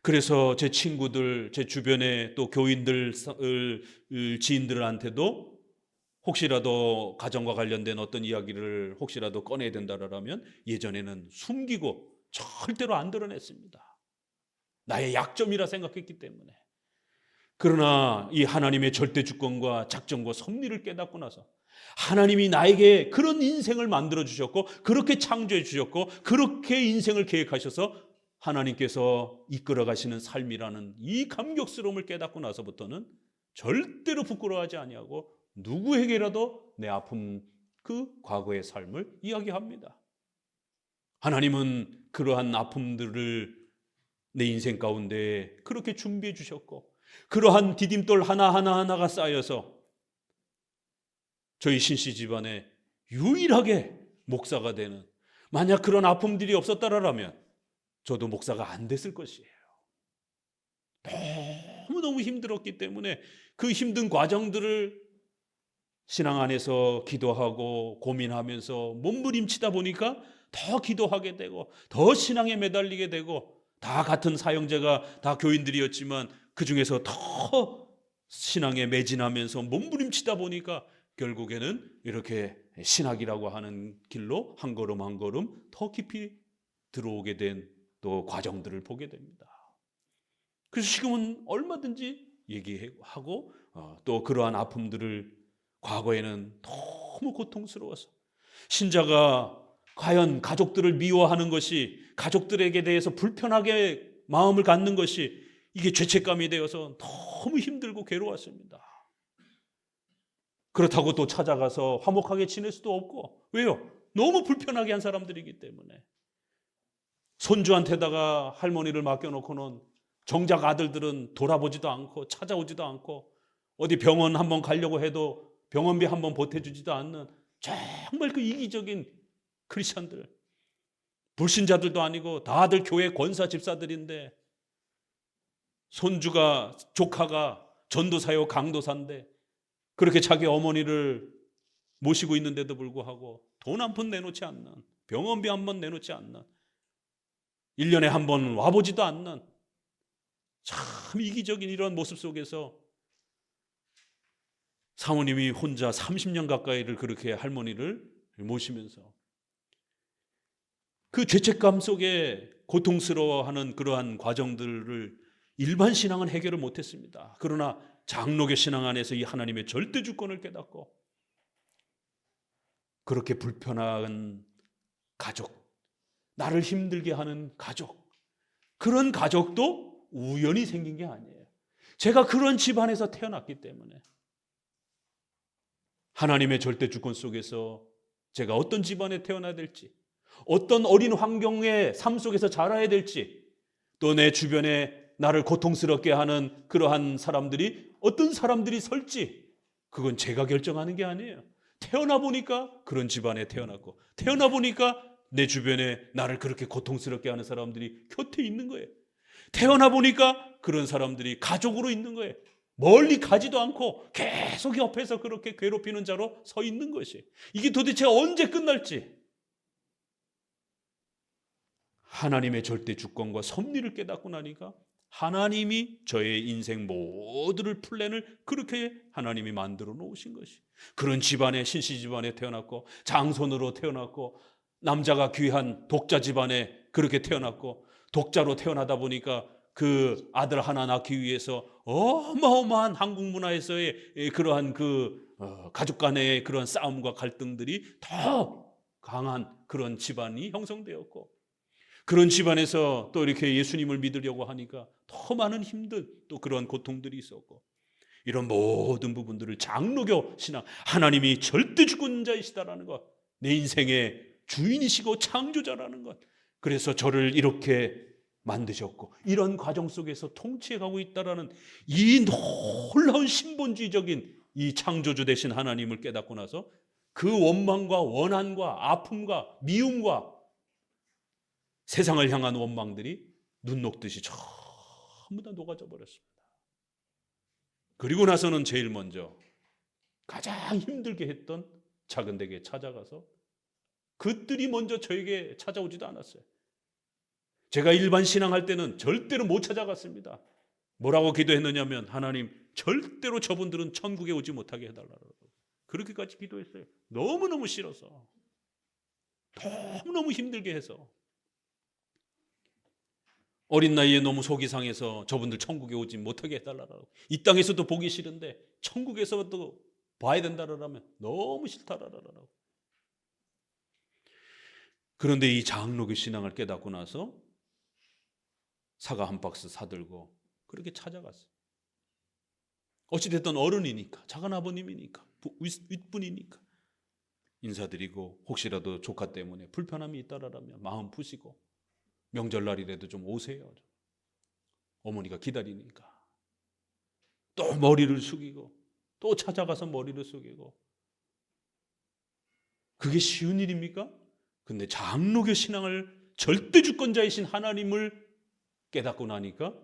그래서 제 친구들, 제 주변의 또 교인들, 지인들한테도 혹시라도 가정과 관련된 어떤 이야기를 혹시라도 꺼내야 된다라면 예전에는 숨기고 절대로 안 드러냈습니다. 나의 약점이라 생각했기 때문에. 그러나 이 하나님의 절대 주권과 작정과 섭리를 깨닫고 나서 하나님이 나에게 그런 인생을 만들어 주셨고 그렇게 창조해 주셨고 그렇게 인생을 계획하셔서 하나님께서 이끌어 가시는 삶이라는 이 감격스러움을 깨닫고 나서부터는 절대로 부끄러워하지 아니하고 누구에게라도 내 아픔 그 과거의 삶을 이야기합니다. 하나님은 그러한 아픔들을 내 인생 가운데 그렇게 준비해 주셨고 그러한 디딤돌 하나하나가 쌓여서 저희 신씨 집안에 유일하게 목사가 되는, 만약 그런 아픔들이 없었다라면 저도 목사가 안 됐을 것이에요. 너무너무 힘들었기 때문에 그 힘든 과정들을 신앙 안에서 기도하고 고민하면서 몸부림치다 보니까 더 기도하게 되고 더 신앙에 매달리게 되고, 다 같은 사형제가 다 교인들이었지만 그 중에서 더 신앙에 매진하면서 몸부림치다 보니까 결국에는 이렇게 신학이라고 하는 길로 한 걸음 한 걸음 더 깊이 들어오게 된 또 과정들을 보게 됩니다. 그래서 지금은 얼마든지 얘기하고 또 그러한 아픔들을, 과거에는 너무 고통스러워서 신자가 과연 가족들을 미워하는 것이, 가족들에게 대해서 불편하게 마음을 갖는 것이 이게 죄책감이 되어서 너무 힘들고 괴로웠습니다. 그렇다고 또 찾아가서 화목하게 지낼 수도 없고, 왜요? 너무 불편하게 한 사람들이기 때문에. 손주한테다가 할머니를 맡겨놓고는 정작 아들들은 돌아보지도 않고 찾아오지도 않고 어디 병원 한번 가려고 해도 병원비 한번 보태주지도 않는 정말 그 이기적인 크리스천들, 불신자들도 아니고 다들 교회 권사 집사들인데, 손주가, 조카가 전도사요 강도사인데 그렇게 자기 어머니를 모시고 있는데도 불구하고 돈 한 푼 내놓지 않는, 병원비 한 번 내놓지 않는, 1년에 한 번 와보지도 않는 참 이기적인 이런 모습 속에서 사모님이 혼자 30년 가까이를 그렇게 할머니를 모시면서 그 죄책감 속에 고통스러워하는 그러한 과정들을 일반 신앙은 해결을 못했습니다. 그러나 장로교 신앙 안에서 이 하나님의 절대 주권을 깨닫고 그렇게 불편한 가족, 나를 힘들게 하는 가족, 그런 가족도 우연히 생긴 게 아니에요. 제가 그런 집안에서 태어났기 때문에 하나님의 절대 주권 속에서 제가 어떤 집안에 태어나야 될지, 어떤 어린 환경의 삶 속에서 자라야 될지, 또 내 주변에 나를 고통스럽게 하는 그러한 사람들이 어떤 사람들이 설지, 그건 제가 결정하는 게 아니에요. 태어나 보니까 그런 집안에 태어났고, 태어나 보니까 내 주변에 나를 그렇게 고통스럽게 하는 사람들이 곁에 있는 거예요. 태어나 보니까 그런 사람들이 가족으로 있는 거예요. 멀리 가지도 않고 계속 옆에서 그렇게 괴롭히는 자로 서 있는 것이, 이게 도대체 언제 끝날지 하나님의 절대 주권과 섭리를 깨닫고 나니까 하나님이 저의 인생 모두를, 플랜을 그렇게 하나님이 만들어 놓으신 것이, 그런 집안에, 신씨 집안에 태어났고 장손으로 태어났고 남자가 귀한 독자 집안에 그렇게 태어났고, 독자로 태어나다 보니까 그 아들 하나 낳기 위해서 어마어마한 한국 문화에서의 그러한 가족 간의 그런 싸움과 갈등들이 더 강한 그런 집안이 형성되었고, 그런 집안에서 또 이렇게 예수님을 믿으려고 하니까 더 많은 힘든 또 그런 고통들이 있었고, 이런 모든 부분들을 장로교 신앙, 하나님이 절대 주권자이시다라는 것, 내 인생의 주인이시고 창조자라는 것, 그래서 저를 이렇게 만드셨고 이런 과정 속에서 통치해가고 있다라는 이 놀라운 신본주의적인 이 창조주 되신 하나님을 깨닫고 나서 그 원망과 원한과 아픔과 미움과 세상을 향한 원망들이 눈 녹듯이 전부 다 녹아져 버렸습니다. 그리고 나서는 제일 먼저 가장 힘들게 했던 작은 댁에 찾아가서, 그들이 먼저 저에게 찾아오지도 않았어요. 제가 일반 신앙할 때는 절대로 못 찾아갔습니다. 뭐라고 기도했느냐면, 하나님 절대로 저분들은 천국에 오지 못하게 해달라고. 그렇게까지 기도했어요. 너무너무 싫어서, 너무너무 힘들게 해서. 어린 나이에 너무 속이 상해서 저분들 천국에 오지 못하게 해달라고. 이 땅에서도 보기 싫은데 천국에서도 봐야 된다라면 너무 싫다라고. 그런데 이 장로교 신앙을 깨닫고 나서 사과 한 박스 사들고 그렇게 찾아갔어요. 어찌됐든 어른이니까, 작은 아버님이니까, 윗분이니까 인사드리고, 혹시라도 조카 때문에 불편함이 있다라면 마음 푸시고 명절날이라도 좀 오세요. 어머니가 기다리니까. 또 머리를 숙이고 또 찾아가서 머리를 숙이고. 그게 쉬운 일입니까? 근데 장로교 신앙을 절대 주권자이신 하나님을 깨닫고 나니까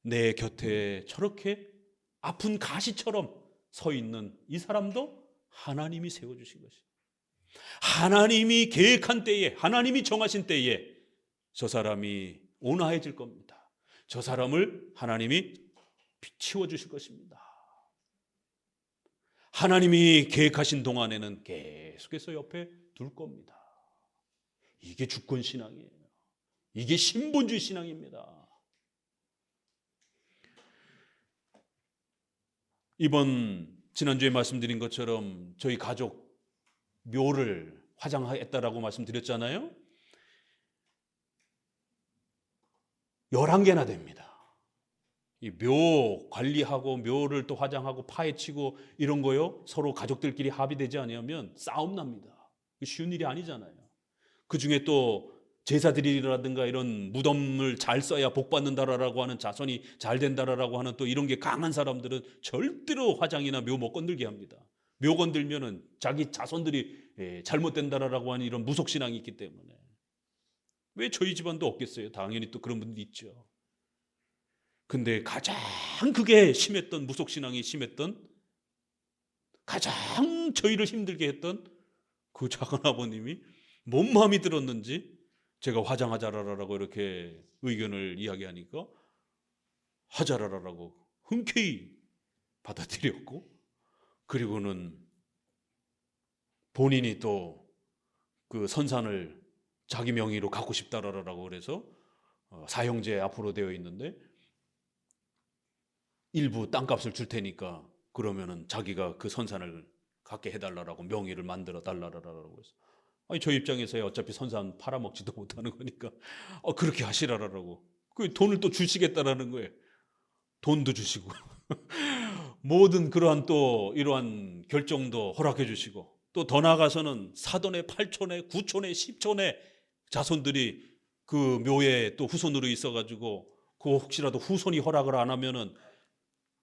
내 곁에 저렇게 아픈 가시처럼 서 있는 이 사람도 하나님이 세워주신 것이에요. 하나님이 계획한 때에, 하나님이 정하신 때에 저 사람이 온화해질 겁니다. 저 사람을 하나님이 치워주실 것입니다. 하나님이 계획하신 동안에는 계속해서 옆에 둘 겁니다. 이게 주권신앙이에요. 이게 신본주의 신앙입니다. 지난주에 말씀드린 것처럼 저희 가족 묘를 화장했다라고 말씀드렸잖아요. 11개나 됩니다. 이 묘 관리하고 묘를 또 화장하고 파헤치고 이런 거요, 서로 가족들끼리 합의되지 않으면 싸움 납니다. 쉬운 일이 아니잖아요. 그 중에 또 제사드리라든가 이런 무덤을 잘 써야 복 받는다라고 하는, 자손이 잘 된다라고 하는 또 이런 게 강한 사람들은 절대로 화장이나 묘 못 건들게 합니다. 묘 건들면은 자기 자손들이 잘못된다라고 하는 이런 무속신앙이 있기 때문에. 왜 저희 집안도 없겠어요? 당연히 또 그런 분들이 있죠. 근데 가장 그게 심했던, 무속신앙이 심했던, 가장 저희를 힘들게 했던 그 작은 아버님이 뭔 마음이 들었는지 제가 화장하자라라고 이렇게 의견을 이야기하니까 하자라라고 흔쾌히 받아들였고, 그리고는 본인이 또 그 선산을 자기 명의로 갖고 싶다라고 그래서 사형제 앞으로 되어 있는데 일부 땅값을 줄 테니까 그러면은 자기가 그 선산을 갖게 해달라고 명의를 만들어 달라라고 해서, 아니 저 입장에서야 어차피 선산 팔아먹지도 못하는 거니까 그렇게 하시라라고 그 돈을 또 주시겠다라는 거예요. 돈도 주시고 모든 그러한 또 이러한 결정도 허락해 주시고, 또 더 나아가서는 사돈의 8촌에 9촌에 10촌에 자손들이 그 묘에 또 후손으로 있어가지고 그 혹시라도 후손이 허락을 안 하면은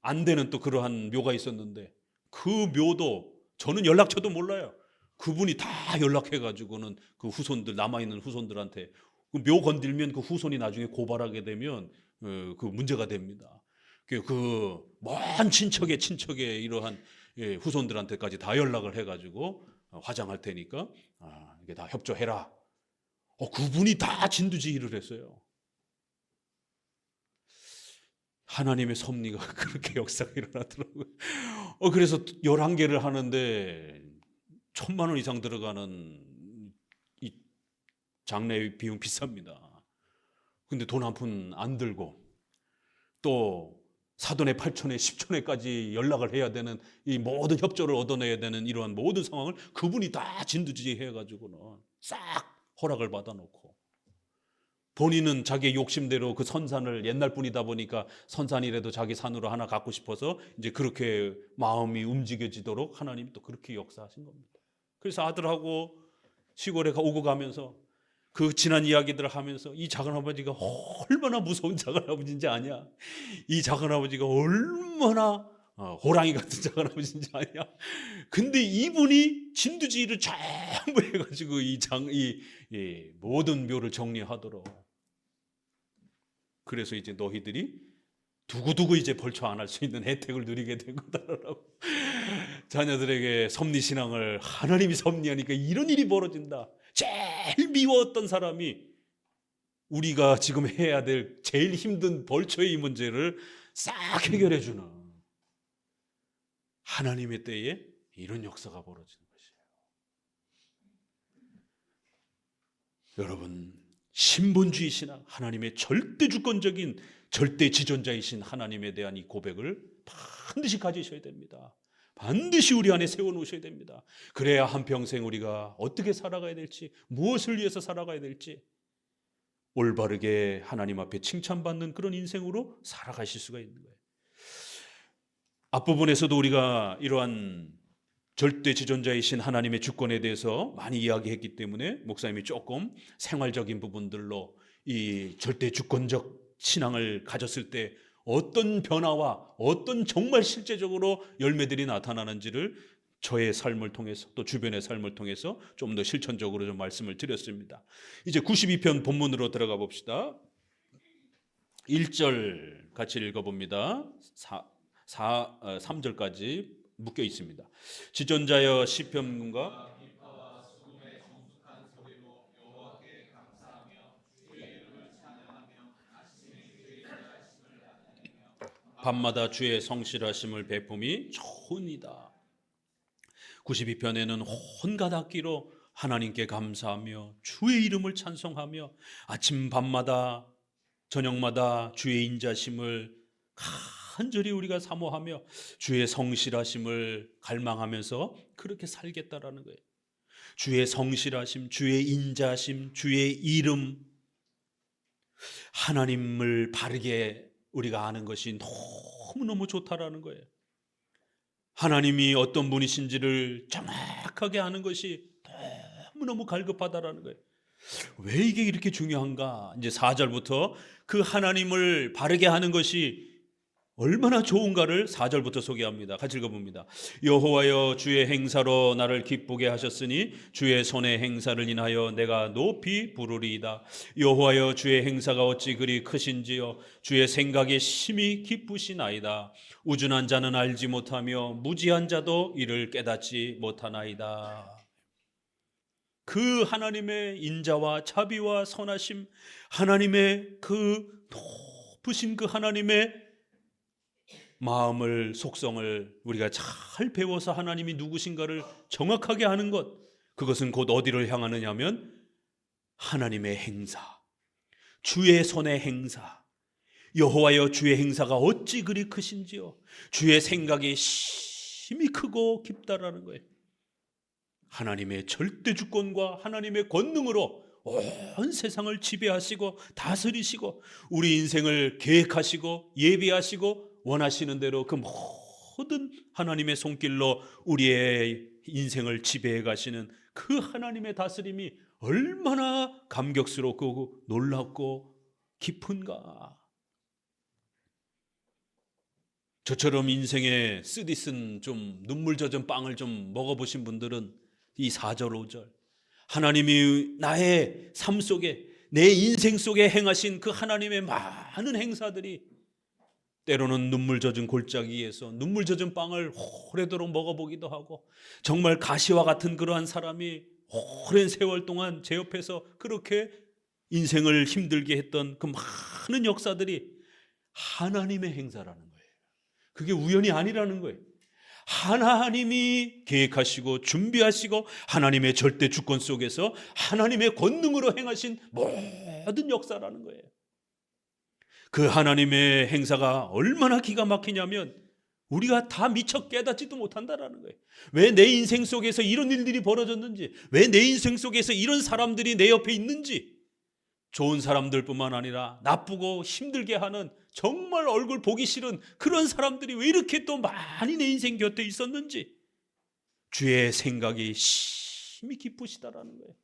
안 되는 또 그러한 묘가 있었는데, 그 묘도 저는 연락처도 몰라요. 그분이 다 연락해가지고는 그 후손들, 남아있는 후손들한테 그 묘 건들면 그 후손이 나중에 고발하게 되면 그 문제가 됩니다. 그 먼 친척의 이러한 후손들한테까지 다 연락을 해가지고 화장할 테니까 이게 다 협조해라. 그분이 다 진두지휘를 했어요. 하나님의 섭리가 그렇게 역사가 일어나더라고요. 그래서 11개를 하는데 1,000만 원 이상 들어가는 이 장례 비용 비쌉니다. 근데 돈 한 푼 안 들고 또 사돈의 8촌에 10촌에까지 연락을 해야 되는 이 모든 협조를 얻어내야 되는 이러한 모든 상황을 그분이 다 진두지휘해가지고는 싹 허락을 받아놓고, 본인은 자기의 욕심대로 그 선산을, 옛날 분이다 보니까 선산이라도 자기 산으로 하나 갖고 싶어서 이제 그렇게 마음이 움직여지도록 하나님이 또 그렇게 역사하신 겁니다. 그래서 아들하고 시골에 오고 가면서 그 지난 이야기들을 하면서 이 작은아버지가 얼마나 무서운 작은아버지인지 아냐, 이 작은아버지가 얼마나 호랑이 같은 작은아버지인지 아냐. 근데 이분이 진두지휘를 전부 해가지고 이 모든 묘를 정리하도록. 그래서 이제 너희들이 두고두고 이제 벌초 안 할 수 있는 혜택을 누리게 된 거다라고. 자녀들에게 섭리신앙을, 하나님이 섭리하니까 이런 일이 벌어진다. 제일 미워했던 사람이 우리가 지금 해야 될 제일 힘든 벌초의 이 문제를 싹 해결해 주는 하나님의 때에 이런 역사가 벌어지는 것이에요. 여러분, 신본주의시나 하나님의 절대 주권적인 절대 지존자이신 하나님에 대한 이 고백을 반드시 가지셔야 됩니다. 반드시 우리 안에 세워놓으셔야 됩니다. 그래야 한평생 우리가 어떻게 살아가야 될지, 무엇을 위해서 살아가야 될지 올바르게 하나님 앞에 칭찬받는 그런 인생으로 살아가실 수가 있는 거예요. 앞부분에서도 우리가 이러한 절대 지존자이신 하나님의 주권에 대해서 많이 이야기했기 때문에 목사님이 조금 생활적인 부분들로 이 절대 주권적 신앙을 가졌을 때 어떤 변화와 어떤 정말 실제적으로 열매들이 나타나는지를 저의 삶을 통해서 또 주변의 삶을 통해서 좀 더 실천적으로 좀 말씀을 드렸습니다. 이제 92편 본문으로 들어가 봅시다. 1절 같이 읽어봅니다. 3절까지 묶여 있습니다. 지존자여 시편군가 밤마다 주의 성실하심을 베품이 좋으니이다. 92편에는 온갖 악기로 하나님께 감사하며 주의 이름을 찬송하며 아침 밤마다 저녁마다 주의 인자심을 간절히 우리가 사모하며 주의 성실하심을 갈망하면서 그렇게 살겠다라는 거예요. 주의 성실하심, 주의 인자심, 주의 이름, 하나님을 바르게 우리가 아는 것이 너무너무 좋다라는 거예요. 하나님이 어떤 분이신지를 정확하게 아는 것이 너무너무 갈급하다라는 거예요. 왜 이게 이렇게 중요한가? 이제 4절부터 그 하나님을 바르게 하는 것이 얼마나 좋은가를 4절부터 소개합니다. 같이 읽어봅니다. 여호와여 주의 행사로 나를 기쁘게 하셨으니 주의 손의 행사를 인하여 내가 높이 부르리이다. 여호와여 주의 행사가 어찌 그리 크신지요. 주의 생각이 심히 기쁘시나이다. 우준한 자는 알지 못하며 무지한 자도 이를 깨닫지 못하나이다. 그 하나님의 인자와 자비와 선하심, 하나님의 그 높으신 그 하나님의 마음을, 속성을 우리가 잘 배워서 하나님이 누구신가를 정확하게 아는 것, 그것은 곧 어디를 향하느냐 하면 하나님의 행사, 주의 손의 행사. 여호와여 주의 행사가 어찌 그리 크신지요. 주의 생각이 심히 크고 깊다라는 거예요. 하나님의 절대 주권과 하나님의 권능으로 온 세상을 지배하시고 다스리시고 우리 인생을 계획하시고 예비하시고 원하시는 대로 그 모든 하나님의 손길로 우리의 인생을 지배해 가시는 그 하나님의 다스림이 얼마나 감격스럽고 놀랍고 깊은가. 저처럼 인생에 쓰디쓴 좀 눈물 젖은 빵을 좀 먹어보신 분들은 이 4절 5절 하나님이 나의 삶 속에 내 인생 속에 행하신 그 하나님의 많은 행사들이 때로는 눈물 젖은 골짜기에서 눈물 젖은 빵을 오래도록 먹어보기도 하고 정말 가시와 같은 그러한 사람이 오랜 세월 동안 제 옆에서 그렇게 인생을 힘들게 했던 그 많은 역사들이 하나님의 행사라는 거예요. 그게 우연이 아니라는 거예요. 하나님이 계획하시고 준비하시고 하나님의 절대 주권 속에서 하나님의 권능으로 행하신 모든 역사라는 거예요. 그 하나님의 행사가 얼마나 기가 막히냐면 우리가 다 미처 깨닫지도 못한다라는 거예요. 왜 내 인생 속에서 이런 일들이 벌어졌는지, 왜 내 인생 속에서 이런 사람들이 내 옆에 있는지, 좋은 사람들뿐만 아니라 나쁘고 힘들게 하는 정말 얼굴 보기 싫은 그런 사람들이 왜 이렇게 또 많이 내 인생 곁에 있었는지 주의 생각이 심히 기쁘시다라는 거예요.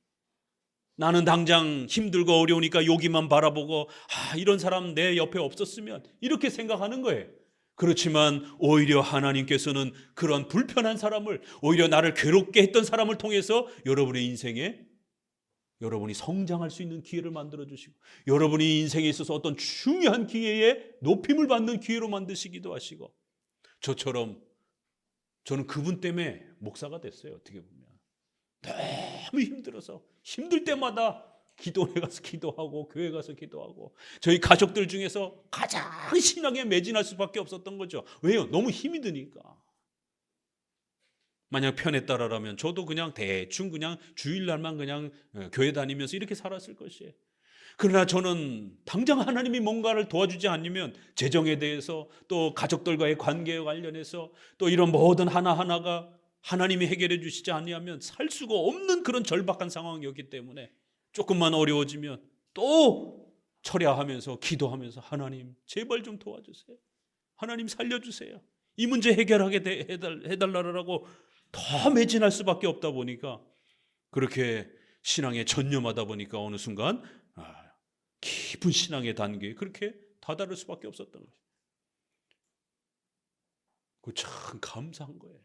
나는 당장 힘들고 어려우니까 여기만 바라보고 이런 사람 내 옆에 없었으면 이렇게 생각하는 거예요. 그렇지만 오히려 하나님께서는 그런 불편한 사람을, 오히려 나를 괴롭게 했던 사람을 통해서 여러분의 인생에 여러분이 성장할 수 있는 기회를 만들어주시고 여러분이 인생에 있어서 어떤 중요한 기회에 높임을 받는 기회로 만드시기도 하시고, 저처럼 저는 그분 때문에 목사가 됐어요. 어떻게 보면 너무 힘들어서 힘들 때마다 기도원에 가서 기도하고 교회 가서 기도하고 저희 가족들 중에서 가장 신앙에 매진할 수밖에 없었던 거죠. 왜요? 너무 힘이 드니까. 만약 편에 따라라면 저도 그냥 대충 그냥 주일날만 그냥 교회 다니면서 이렇게 살았을 것이에요. 그러나 저는 당장 하나님이 뭔가를 도와주지 않으면 재정에 대해서 또 가족들과의 관계에 관련해서 또 이런 모든 하나하나가 하나님이 해결해 주시지 아니하면 살 수가 없는 그런 절박한 상황이었기 때문에 조금만 어려워지면 또 철야하면서 기도하면서 하나님 제발 좀 도와주세요. 하나님 살려주세요. 이 문제 해결하게 해달라고 더 매진할 수밖에 없다 보니까 그렇게 신앙에 전념하다 보니까 어느 순간 깊은 신앙의 단계에 그렇게 다다를 수밖에 없었던 거죠. 그 참 감사한 거예요.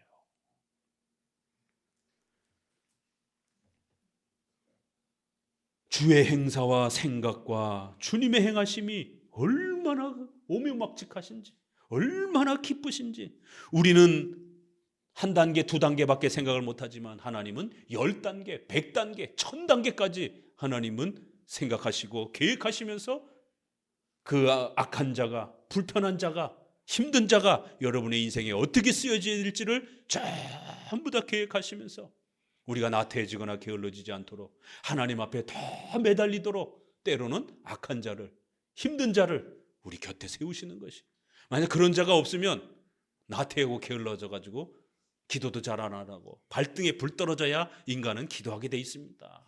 주의 행사와 생각과 주님의 행하심이 얼마나 오묘막직하신지, 얼마나 기쁘신지. 우리는 한 단계, 두 단계밖에 생각을 못하지만 하나님은 10단계, 100단계, 1000단계까지 하나님은 생각하시고 계획하시면서 그 악한 자가, 불편한 자가, 힘든 자가 여러분의 인생에 어떻게 쓰여질지를 전부 다 계획하시면서 우리가 나태해지거나 게을러지지 않도록 하나님 앞에 더 매달리도록 때로는 악한 자를, 힘든 자를 우리 곁에 세우시는 것이. 만약 그런 자가 없으면 나태하고 게을러져 가지고 기도도 잘 안 하고 발등에 불 떨어져야 인간은 기도하게 돼 있습니다.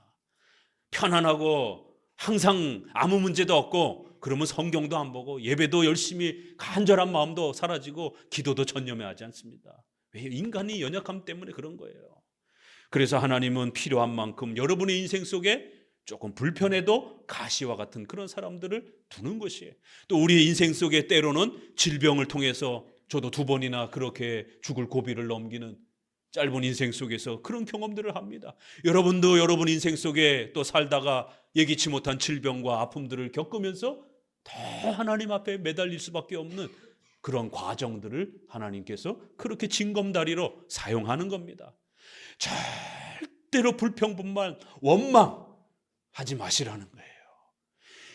편안하고 항상 아무 문제도 없고 그러면 성경도 안 보고 예배도 열심히 간절한 마음도 사라지고 기도도 전념하지 않습니다. 왜? 인간이 연약함 때문에 그런 거예요. 그래서 하나님은 필요한 만큼 여러분의 인생 속에 조금 불편해도 가시와 같은 그런 사람들을 두는 것이에요. 또 우리의 인생 속에 때로는 질병을 통해서 저도 2번이나 그렇게 죽을 고비를 넘기는 짧은 인생 속에서 그런 경험들을 합니다. 여러분도 여러분 인생 속에 또 살다가 예기치 못한 질병과 아픔들을 겪으면서 더 하나님 앞에 매달릴 수밖에 없는 그런 과정들을 하나님께서 그렇게 징검다리로 사용하는 겁니다. 절대로 불평분만 원망하지 마시라는 거예요.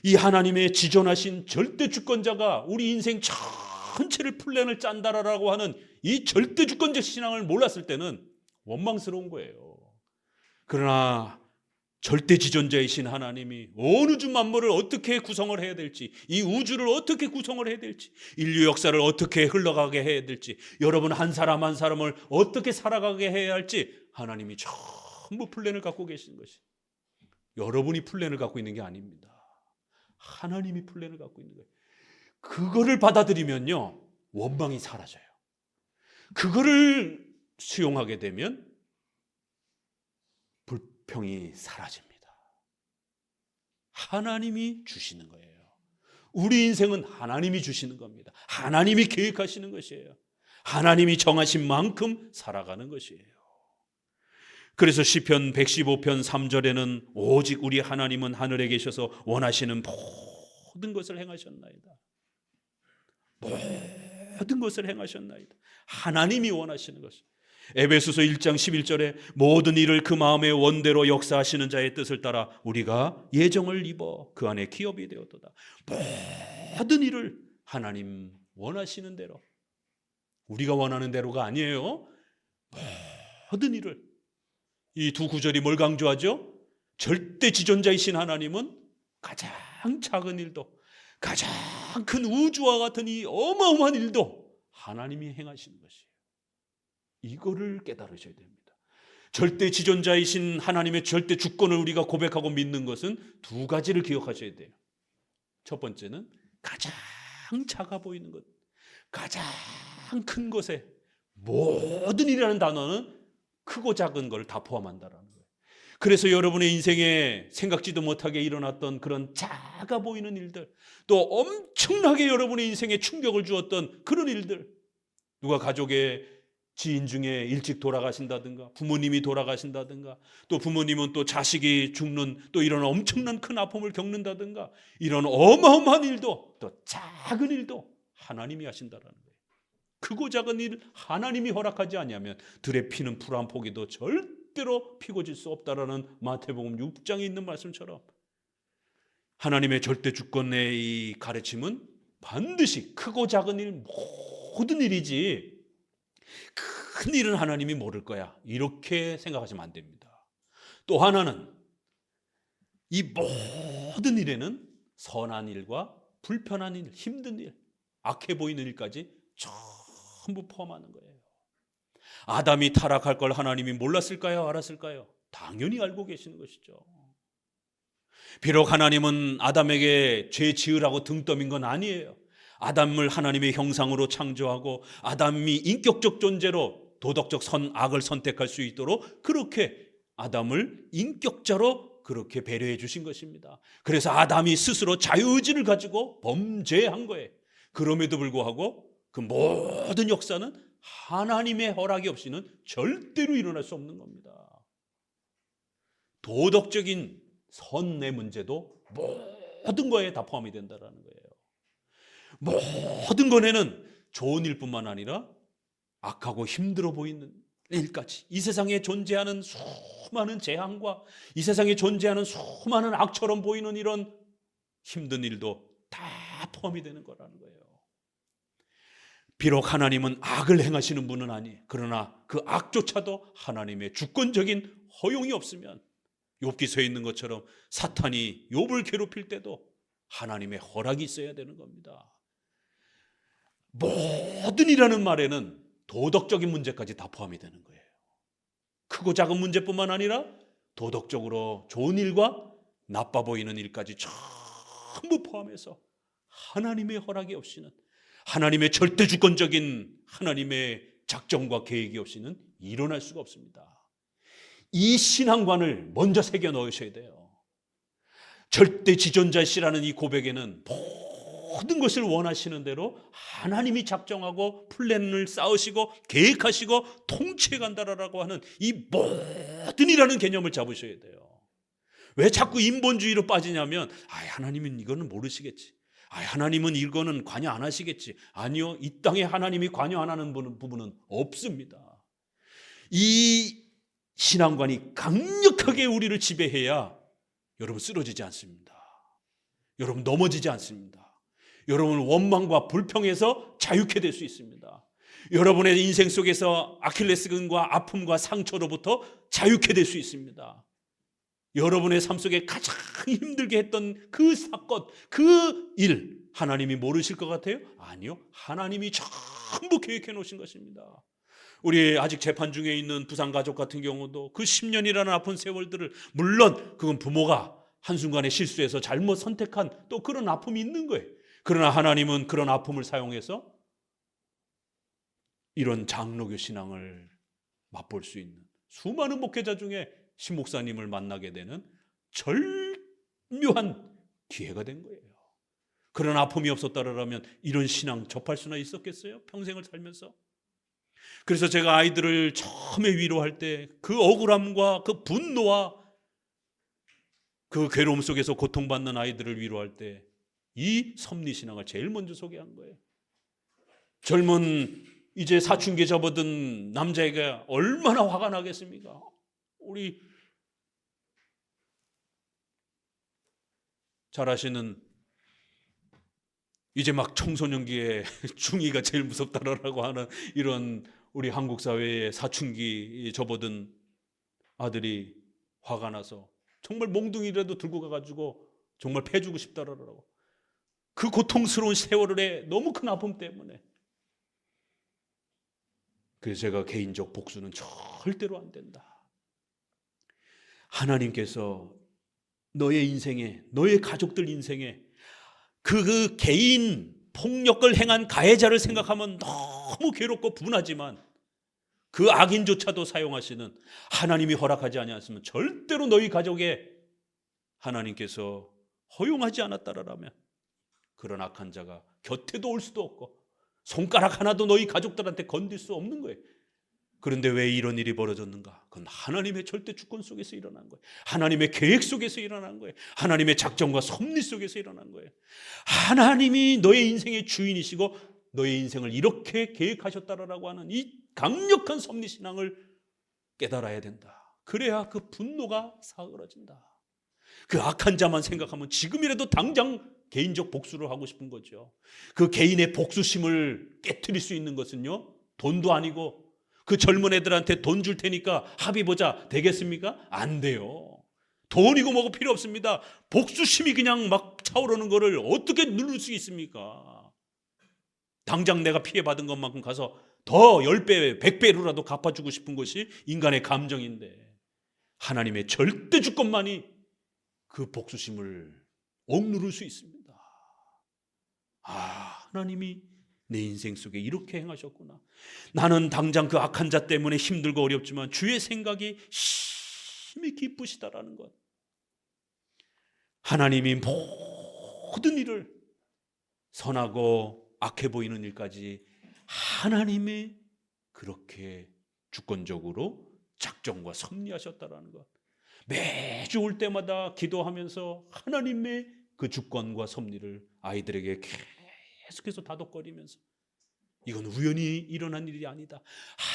이 하나님의 지존하신 절대 주권자가 우리 인생 전체를 플랜을 짠다라고 하는 이 절대 주권적 신앙을 몰랐을 때는 원망스러운 거예요. 그러나 절대 지존자이신 하나님이 온 우주 만물을 어떻게 구성을 해야 될지, 이 우주를 어떻게 구성을 해야 될지, 인류 역사를 어떻게 흘러가게 해야 될지, 여러분 한 사람 한 사람을 어떻게 살아가게 해야 할지 하나님이 전부 플랜을 갖고 계신 것이. 여러분이 플랜을 갖고 있는 게 아닙니다. 하나님이 플랜을 갖고 있는 거예요. 그거를 받아들이면요 원망이 사라져요. 그거를 수용하게 되면 불평이 사라집니다. 하나님이 주시는 거예요. 우리 인생은 하나님이 주시는 겁니다. 하나님이 계획하시는 것이에요. 하나님이 정하신 만큼 살아가는 것이에요. 그래서 시편 115편 3절에는 오직 우리 하나님은 하늘에 계셔서 원하시는 모든 것을 행하셨나이다. 모든 것을 행하셨나이다. 하나님이 원하시는 것이. 에베소서 1장 11절에 모든 일을 그 마음의 원대로 역사하시는 자의 뜻을 따라 우리가 예정을 입어 그 안에 기업이 되었도다. 모든 일을 하나님 원하시는 대로, 우리가 원하는 대로가 아니에요. 모든 일을. 이 두 구절이 뭘 강조하죠? 절대 지존자이신 하나님은 가장 작은 일도, 가장 큰 우주와 같은 이 어마어마한 일도 하나님이 행하시는 것이에요. 이거를 깨달으셔야 됩니다. 절대 지존자이신 하나님의 절대 주권을 우리가 고백하고 믿는 것은 두 가지를 기억하셔야 돼요. 첫 번째는 가장 작아 보이는 것, 가장 큰 것에 모든 일이라는 단어는 크고 작은 걸 다 포함한다라는 거예요. 그래서 여러분의 인생에 생각지도 못하게 일어났던 그런 작아 보이는 일들, 또 엄청나게 여러분의 인생에 충격을 주었던 그런 일들, 누가 가족의 지인 중에 일찍 돌아가신다든가, 부모님이 돌아가신다든가, 또 부모님은 또 자식이 죽는 또 이런 엄청난 큰 아픔을 겪는다든가, 이런 어마어마한 일도, 또 작은 일도 하나님이 하신다라는 거예요. 크고 작은 일 하나님이 허락하지 아니하면 들에 피는 풀 한 포기도 절대로 피고 질 수 없다라는 마태복음 6장에 있는 말씀처럼 하나님의 절대 주권의 이 가르침은 반드시 크고 작은 일 모든 일이지 큰 일은 하나님이 모를 거야, 이렇게 생각하시면 안 됩니다. 또 하나는 이 모든 일에는 선한 일과 불편한 일, 힘든 일, 악해 보이는 일까지 전부 포함하는 거예요. 아담이 타락할 걸 하나님이 몰랐을까요? 알았을까요? 당연히 알고 계시는 것이죠. 비록 하나님은 아담에게 죄 지으라고 등 떠민 건 아니에요. 아담을 하나님의 형상으로 창조하고 아담이 인격적 존재로 도덕적 선악을 선택할 수 있도록 그렇게 아담을 인격자로 그렇게 배려해 주신 것입니다. 그래서 아담이 스스로 자유의지를 가지고 범죄한 거예요. 그럼에도 불구하고 그 모든 역사는 하나님의 허락이 없이는 절대로 일어날 수 없는 겁니다. 도덕적인 선의 문제도 모든 거에 다 포함이 된다는 거예요. 모든 것에는 좋은 일뿐만 아니라 악하고 힘들어 보이는 일까지, 이 세상에 존재하는 수많은 재앙과 이 세상에 존재하는 수많은 악처럼 보이는 이런 힘든 일도 다 포함이 되는 거라는 거예요. 비록 하나님은 악을 행하시는 분은 아니에요. 그러나 그 악조차도 하나님의 주권적인 허용이 없으면 욥기서에 있는 것처럼 사탄이 욥을 괴롭힐 때도 하나님의 허락이 있어야 되는 겁니다. 모든이라는 말에는 도덕적인 문제까지 다 포함이 되는 거예요. 크고 작은 문제뿐만 아니라 도덕적으로 좋은 일과 나빠 보이는 일까지 전부 포함해서 하나님의 허락이 없이는, 하나님의 절대 주권적인 하나님의 작정과 계획이 없이는 일어날 수가 없습니다. 이 신앙관을 먼저 새겨 넣으셔야 돼요. 절대 지존자시라는 이 고백에는 모든 것을 원하시는 대로 하나님이 작정하고 플랜을 쌓으시고 계획하시고 통치해 간다라고 하는 이 모든이라는 개념을 잡으셔야 돼요. 왜 자꾸 인본주의로 빠지냐면, 하나님은 이거는 모르시겠지, 하나님은 이거는 관여 안 하시겠지. 아니요, 이 땅에 하나님이 관여 안 하는 부분은 없습니다. 이 신앙관이 강력하게 우리를 지배해야 여러분 쓰러지지 않습니다. 여러분 넘어지지 않습니다. 여러분 원망과 불평에서 자유케 될 수 있습니다. 여러분의 인생 속에서 아킬레스건과 아픔과 상처로부터 자유케 될 수 있습니다. 여러분의 삶 속에 가장 힘들게 했던 그 사건, 그 일, 하나님이 모르실 것 같아요? 아니요, 하나님이 전부 계획해 놓으신 것입니다. 우리 아직 재판 중에 있는 부상가족 같은 경우도 그 10년이라는 아픈 세월들을, 물론 그건 부모가 한순간에 실수해서 잘못 선택한 또 그런 아픔이 있는 거예요. 그러나 하나님은 그런 아픔을 사용해서 이런 장로교 신앙을 맛볼 수 있는 수많은 목회자 중에 신목사님을 만나게 되는 절묘한 기회가 된 거예요. 그런 아픔이 없었다라면 이런 신앙 접할 수나 있었겠어요? 평생을 살면서. 그래서 제가 아이들을 처음에 위로할 때 그 억울함과 그 분노와 그 괴로움 속에서 고통받는 아이들을 위로할 때 이 섭리신앙을 제일 먼저 소개한 거예요. 젊은 이제 사춘기에 접어든 남자에게 얼마나 화가 나겠습니까? 우리 잘 아시는 이제 막 청소년기에 중2가 제일 무섭다라고 하는 이런 우리 한국 사회의 사춘기 접어든 아들이 화가 나서 정말 몽둥이라도 들고 가가지고 정말 패주고 싶다라고, 그 고통스러운 세월에 너무 큰 아픔 때문에. 그래서 제가 개인적 복수는 절대로 안 된다. 하나님께서 너의 인생에, 너의 가족들 인생에 그 개인 폭력을 행한 가해자를 생각하면 너무 괴롭고 분하지만 그 악인조차도 사용하시는 하나님이 허락하지 아니하시면 절대로 너희 가족에 하나님께서 허용하지 않았다라면 그런 악한 자가 곁에도 올 수도 없고 손가락 하나도 너희 가족들한테 건들 수 없는 거예요. 그런데 왜 이런 일이 벌어졌는가? 그건 하나님의 절대 주권 속에서 일어난 거예요. 하나님의 계획 속에서 일어난 거예요. 하나님의 작정과 섭리 속에서 일어난 거예요. 하나님이 너의 인생의 주인이시고 너의 인생을 이렇게 계획하셨다라고 하는 이 강력한 섭리신앙을 깨달아야 된다. 그래야 그 분노가 사그러진다. 그 악한 자만 생각하면 지금이라도 당장 개인적 복수를 하고 싶은 거죠. 그 개인의 복수심을 깨트릴 수 있는 것은요, 돈도 아니고 그 젊은 애들한테 돈 줄 테니까 합의 보자 되겠습니까? 안 돼요. 돈이고 뭐고 필요 없습니다. 복수심이 그냥 막 차오르는 거를 어떻게 누를 수 있습니까? 당장 내가 피해받은 것만큼 가서 더 10배, 100배로라도 갚아주고 싶은 것이 인간의 감정인데 하나님의 절대 주권만이 그 복수심을 억누를 수 있습니다. 하나님이 내 인생 속에 이렇게 행하셨구나. 나는 당장 그 악한 자 때문에 힘들고 어렵지만 주의 생각이 심히 기쁘시다라는 것. 하나님이 모든 일을 선하고 악해 보이는 일까지 하나님이 그렇게 주권적으로 작정과 섭리하셨다라는 것. 매주 올 때마다 기도하면서 하나님의 그 주권과 섭리를 아이들에게 계속해서 다독거리면서 이건 우연히 일어난 일이 아니다.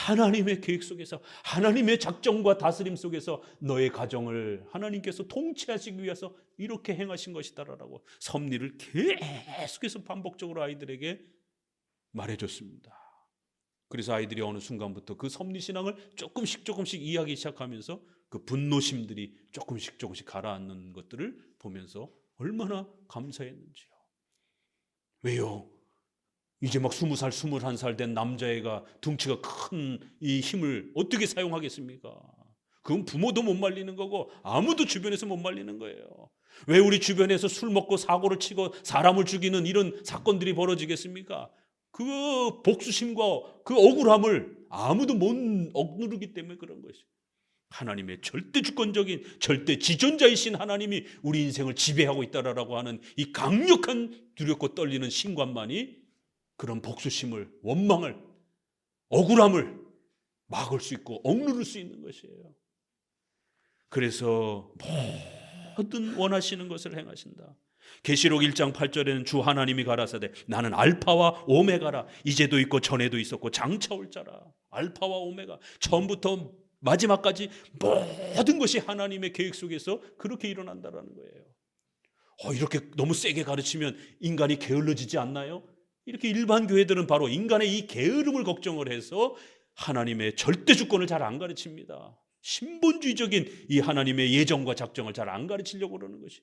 하나님의 계획 속에서 하나님의 작정과 다스림 속에서 너의 가정을 하나님께서 통치하시기 위해서 이렇게 행하신 것이다라고 섭리를 계속해서 반복적으로 아이들에게 말해줬습니다. 그래서 아이들이 어느 순간부터 그 섭리신앙을 조금씩 이해하기 시작하면서 그 분노심들이 조금씩 가라앉는 것들을 보면서 얼마나 감사했는지요. 왜요? 이제 막 20살, 21살 된 남자애가 둥치가 큰 이 힘을 어떻게 사용하겠습니까? 그건 부모도 못 말리는 거고 아무도 주변에서 못 말리는 거예요. 왜 우리 주변에서 술 먹고 사고를 치고 사람을 죽이는 이런 사건들이 벌어지겠습니까? 그 복수심과 그 억울함을 아무도 못 억누르기 때문에 그런 것이죠. 하나님의 절대 주권적인 절대 지존자이신 하나님이 우리 인생을 지배하고 있다라고 하는 이 강력한 두렵고 떨리는 신관만이 그런 복수심을, 원망을, 억울함을 막을 수 있고 억누를 수 있는 것이에요. 그래서 모든 원하시는 것을 행하신다. 계시록 1장 8절에는 주 하나님이 가라사대 나는 알파와 오메가라. 이제도 있고 전에도 있었고 장차 올 자라. 알파와 오메가, 처음부터 마지막까지 모든 것이 하나님의 계획 속에서 그렇게 일어난다라는 거예요. 이렇게 너무 세게 가르치면 인간이 게을러지지 않나요? 이렇게 일반 교회들은 바로 인간의 이 게으름을 걱정을 해서 하나님의 절대 주권을 잘 안 가르칩니다. 신본주의적인 이 하나님의 예정과 작정을 잘 안 가르치려고 그러는 것이.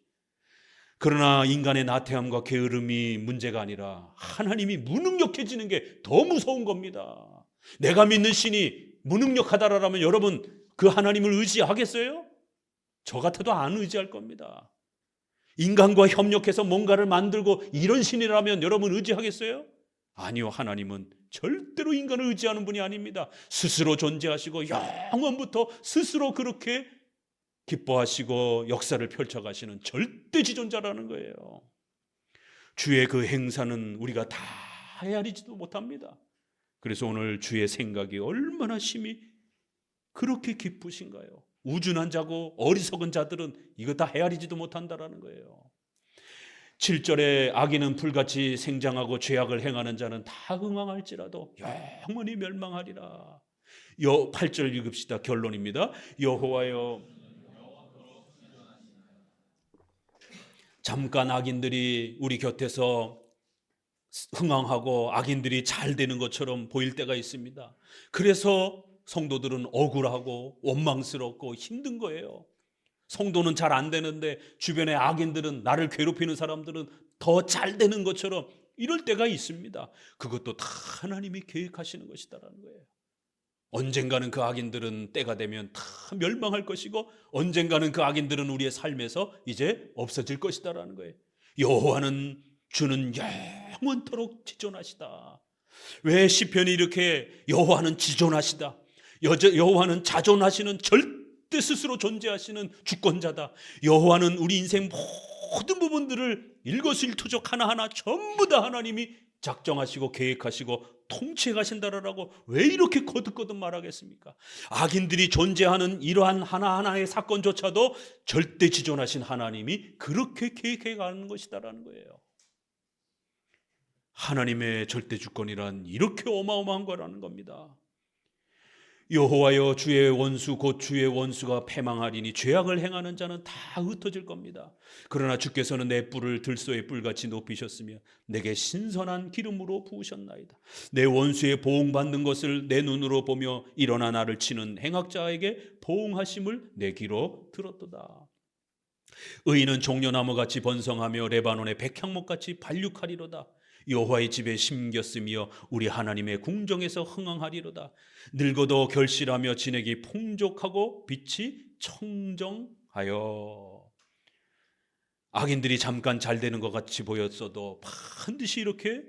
그러나 인간의 나태함과 게으름이 문제가 아니라 하나님이 무능력해지는 게 더 무서운 겁니다. 내가 믿는 신이 무능력하다라면 여러분 그 하나님을 의지하겠어요? 저 같아도 안 의지할 겁니다. 인간과 협력해서 뭔가를 만들고 이런 신이라면 여러분 의지하겠어요? 아니요. 하나님은 절대로 인간을 의지하는 분이 아닙니다. 스스로 존재하시고 영원부터 스스로 그렇게 기뻐하시고 역사를 펼쳐가시는 절대지존자라는 거예요. 주의 그 행사는 우리가 다 헤아리지도 못합니다. 그래서 오늘 주의 생각이 얼마나 심히 그렇게 기쁘신가요? 우준한 자고 어리석은 자들은 이거 다 헤아리지도 못한다라는 거예요. 7절에 악인은 풀같이 생장하고 죄악을 행하는 자는 다 흥황할지라도 영원히 멸망하리라. 8절 읽읍시다. 결론입니다. 여호와여, 잠깐 악인들이 우리 곁에서 흥황하고 악인들이 잘 되는 것처럼 보일 때가 있습니다. 그래서 성도들은 억울하고 원망스럽고 힘든 거예요. 성도는 잘 안 되는데 주변의 악인들은, 나를 괴롭히는 사람들은 더 잘 되는 것처럼 이럴 때가 있습니다. 그것도 다 하나님이 계획하시는 것이다라는 거예요. 언젠가는 그 악인들은 때가 되면 다 멸망할 것이고 언젠가는 그 악인들은 우리의 삶에서 이제 없어질 것이다라는 거예요. 여호와는 주는 영원토록 지존하시다. 왜 시편이 이렇게 여호와는 지존하시다, 여호와는 자존하시는 절대 스스로 존재하시는 주권자다, 여호와는 우리 인생 모든 부분들을 일거수일투족 하나하나 전부 다 하나님이 작정하시고 계획하시고 통치해 가신다라고 왜 이렇게 거듭거듭 말하겠습니까? 악인들이 존재하는 이러한 하나하나의 사건조차도 절대 지존하신 하나님이 그렇게 계획해 가는 것이다라는 거예요. 하나님의 절대 주권이란 이렇게 어마어마한 거라는 겁니다. 여호와여, 주의 원수 곧 주의 원수가 패망하리니 죄악을 행하는 자는 다 흩어질 겁니다. 그러나 주께서는 내 뿔을 들소의 뿔같이 높이셨으며 내게 신선한 기름으로 부으셨나이다. 내 원수의 보응받는 것을 내 눈으로 보며 일어나 나를 치는 행악자에게 보응하심을 내 귀로 들었도다. 의인은 종려나무같이 번성하며 레바논의 백향목같이 발육하리로다. 여호와의 집에 심겼으며 우리 하나님의 궁정에서 흥황하리로다. 늙어도 결실하며 진액이 풍족하고 빛이 청정하여. 악인들이 잠깐 잘 되는 것 같이 보였어도 반드시 이렇게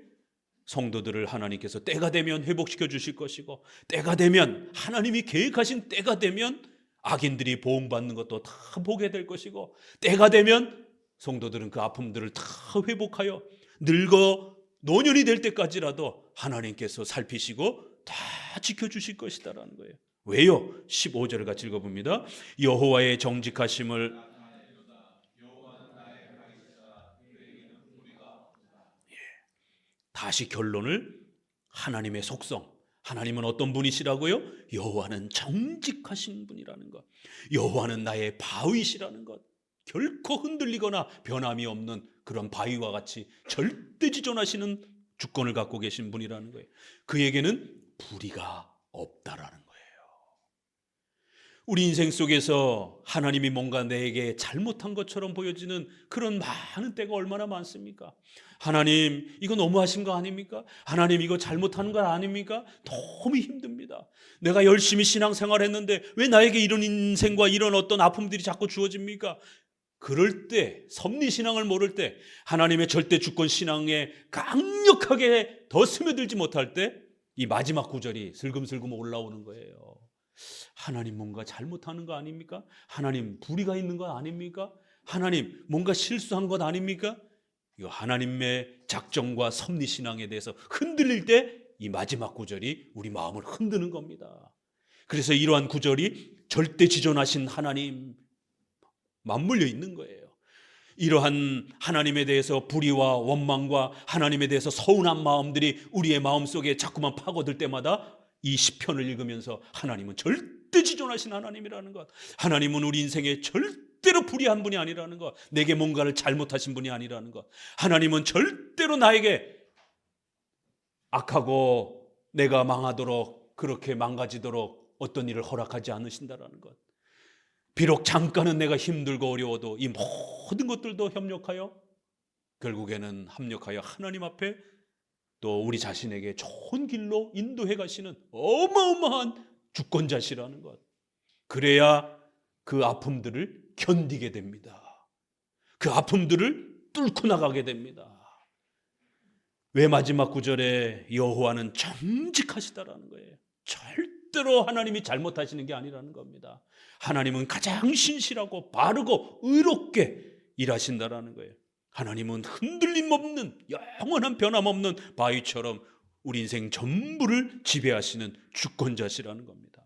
성도들을 하나님께서 때가 되면 회복시켜 주실 것이고, 때가 되면 하나님이 계획하신 때가 되면 악인들이 보응받는 것도 다 보게 될 것이고, 때가 되면 성도들은 그 아픔들을 다 회복하여 늙어 노년이 될 때까지라도 하나님께서 살피시고 다 지켜주실 것이다라는 거예요. 왜요? 15절을 같이 읽어봅니다. 여호와의 정직하심을 다시 결론을, 하나님의 속성, 하나님은 어떤 분이시라고요? 여호와는 정직하신 분이라는 것, 여호와는 나의 바위시라는 것, 결코 흔들리거나 변함이 없는 그런 바위와 같이 절대지존하시는 주권을 갖고 계신 분이라는 거예요. 그에게는 불의가 없다라는 거예요. 우리 인생 속에서 하나님이 뭔가 내게 잘못한 것처럼 보여지는 그런 많은 때가 얼마나 많습니까? 하나님, 이거 너무하신 거 아닙니까? 하나님, 이거 잘못하는 거 아닙니까? 너무 힘듭니다. 내가 열심히 신앙생활했는데 왜 나에게 이런 인생과 이런 어떤 아픔들이 자꾸 주어집니까? 그럴 때, 섭리신앙을 모를 때, 하나님의 절대 주권 신앙에 강력하게 더 스며들지 못할 때 이 마지막 구절이 슬금슬금 올라오는 거예요. 하나님, 뭔가 잘못하는 거 아닙니까? 하나님, 불의가 있는 거 아닙니까? 하나님, 뭔가 실수한 것 아닙니까? 이거 하나님의 작정과 섭리신앙에 대해서 흔들릴 때 이 마지막 구절이 우리 마음을 흔드는 겁니다. 그래서 이러한 구절이 절대지존하신 하나님 맞물려 있는 거예요. 이러한 하나님에 대해서 불의와 원망과 하나님에 대해서 서운한 마음들이 우리의 마음속에 자꾸만 파고들 때마다 이 시편을 읽으면서 하나님은 절대지존하신 하나님이라는 것, 하나님은 우리 인생에 절대로 불의한 분이 아니라는 것, 내게 뭔가를 잘못하신 분이 아니라는 것, 하나님은 절대로 나에게 악하고 내가 망하도록, 그렇게 망가지도록 어떤 일을 허락하지 않으신다라는 것, 비록 잠깐은 내가 힘들고 어려워도 이 모든 것들도 협력하여 결국에는 합력하여 하나님 앞에 또 우리 자신에게 좋은 길로 인도해 가시는 어마어마한 주권자시라는 것, 그래야 그 아픔들을 견디게 됩니다. 그 아픔들을 뚫고 나가게 됩니다. 왜 마지막 구절에 여호와는 정직하시다라는 거예요? 절대로 하나님이 잘못하시는 게 아니라는 겁니다. 하나님은 가장 신실하고 바르고 의롭게 일하신다라는 거예요. 하나님은 흔들림 없는 영원한 변함없는 바위처럼 우리 인생 전부를 지배하시는 주권자시라는 겁니다.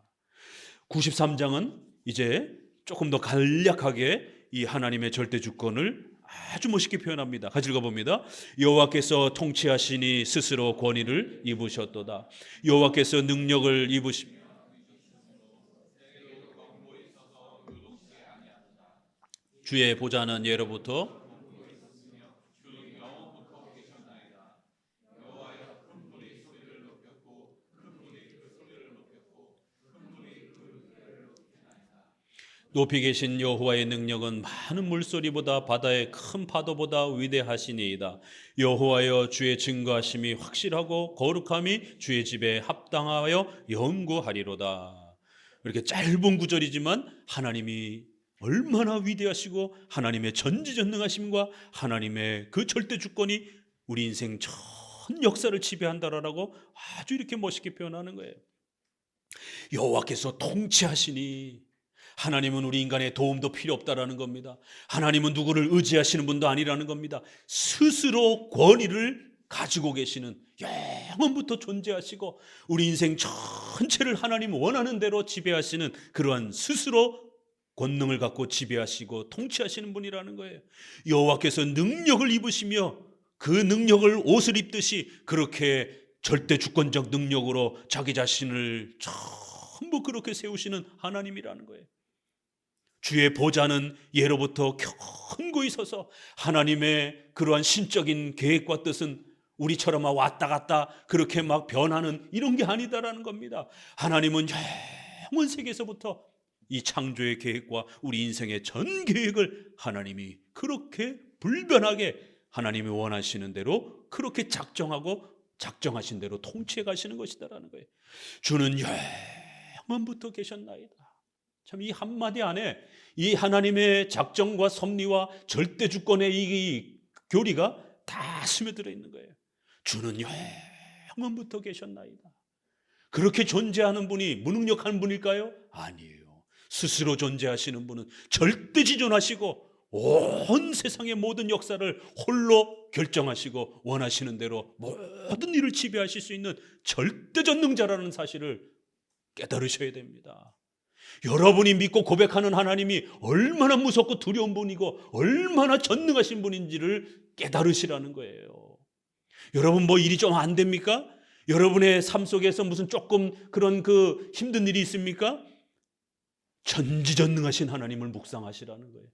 93장은 이제 조금 더 간략하게 이 하나님의 절대 주권을 아주 멋있게 표현합니다. 같이 읽어봅니다. 여호와께서 통치하시니 스스로 권위를 입으셨도다. 여호와께서 능력을 입으시 주의 보좌는 예로부터 높이 계신 여호와의 능력은 많은 물소리보다 바다의 큰 파도보다 위대하시니이다. 여호와여, 주의 증거하심이 확실하고 거룩함이 주의 집에 합당하여 영구하리로다. 이렇게 짧은 구절이지만 하나님이 얼마나 위대하시고 하나님의 전지전능하심과 하나님의 그 절대 주권이 우리 인생 전 역사를 지배한다라고 아주 이렇게 멋있게 표현하는 거예요. 여호와께서 통치하시니, 하나님은 우리 인간의 도움도 필요 없다라는 겁니다. 하나님은 누구를 의지하시는 분도 아니라는 겁니다. 스스로 권위를 가지고 계시는, 영원부터 존재하시고 우리 인생 전체를 하나님 원하는 대로 지배하시는 그러한 스스로 권능을 갖고 지배하시고 통치하시는 분이라는 거예요. 여호와께서 능력을 입으시며 그 능력을 옷을 입듯이 그렇게 절대 주권적 능력으로 자기 자신을 전부 그렇게 세우시는 하나님이라는 거예요. 주의 보좌는 예로부터 견고히 서서 하나님의 그러한 신적인 계획과 뜻은 우리처럼 막 왔다 갔다 그렇게 막 변하는 이런 게 아니다라는 겁니다. 하나님은 영원 세계에서부터 이 창조의 계획과 우리 인생의 전 계획을 하나님이 그렇게 불변하게 하나님이 원하시는 대로 그렇게 작정하신 대로 통치해 가시는 것이다라는 거예요. 주는 영원부터 계셨나이다. 참 이 한마디 안에 이 하나님의 작정과 섭리와 절대 주권의 이 교리가 다 스며들어 있는 거예요. 주는 영원부터 계셨나이다. 그렇게 존재하는 분이 무능력한 분일까요? 아니에요. 스스로 존재하시는 분은 절대지존하시고 온 세상의 모든 역사를 홀로 결정하시고 원하시는 대로 모든 일을 지배하실 수 있는 절대전능자라는 사실을 깨달으셔야 됩니다. 여러분이 믿고 고백하는 하나님이 얼마나 무섭고 두려운 분이고 얼마나 전능하신 분인지를 깨달으시라는 거예요. 여러분 뭐 일이 좀 안 됩니까? 여러분의 삶 속에서 무슨 조금 그런 힘든 일이 있습니까? 전지전능하신 하나님을 묵상하시라는 거예요.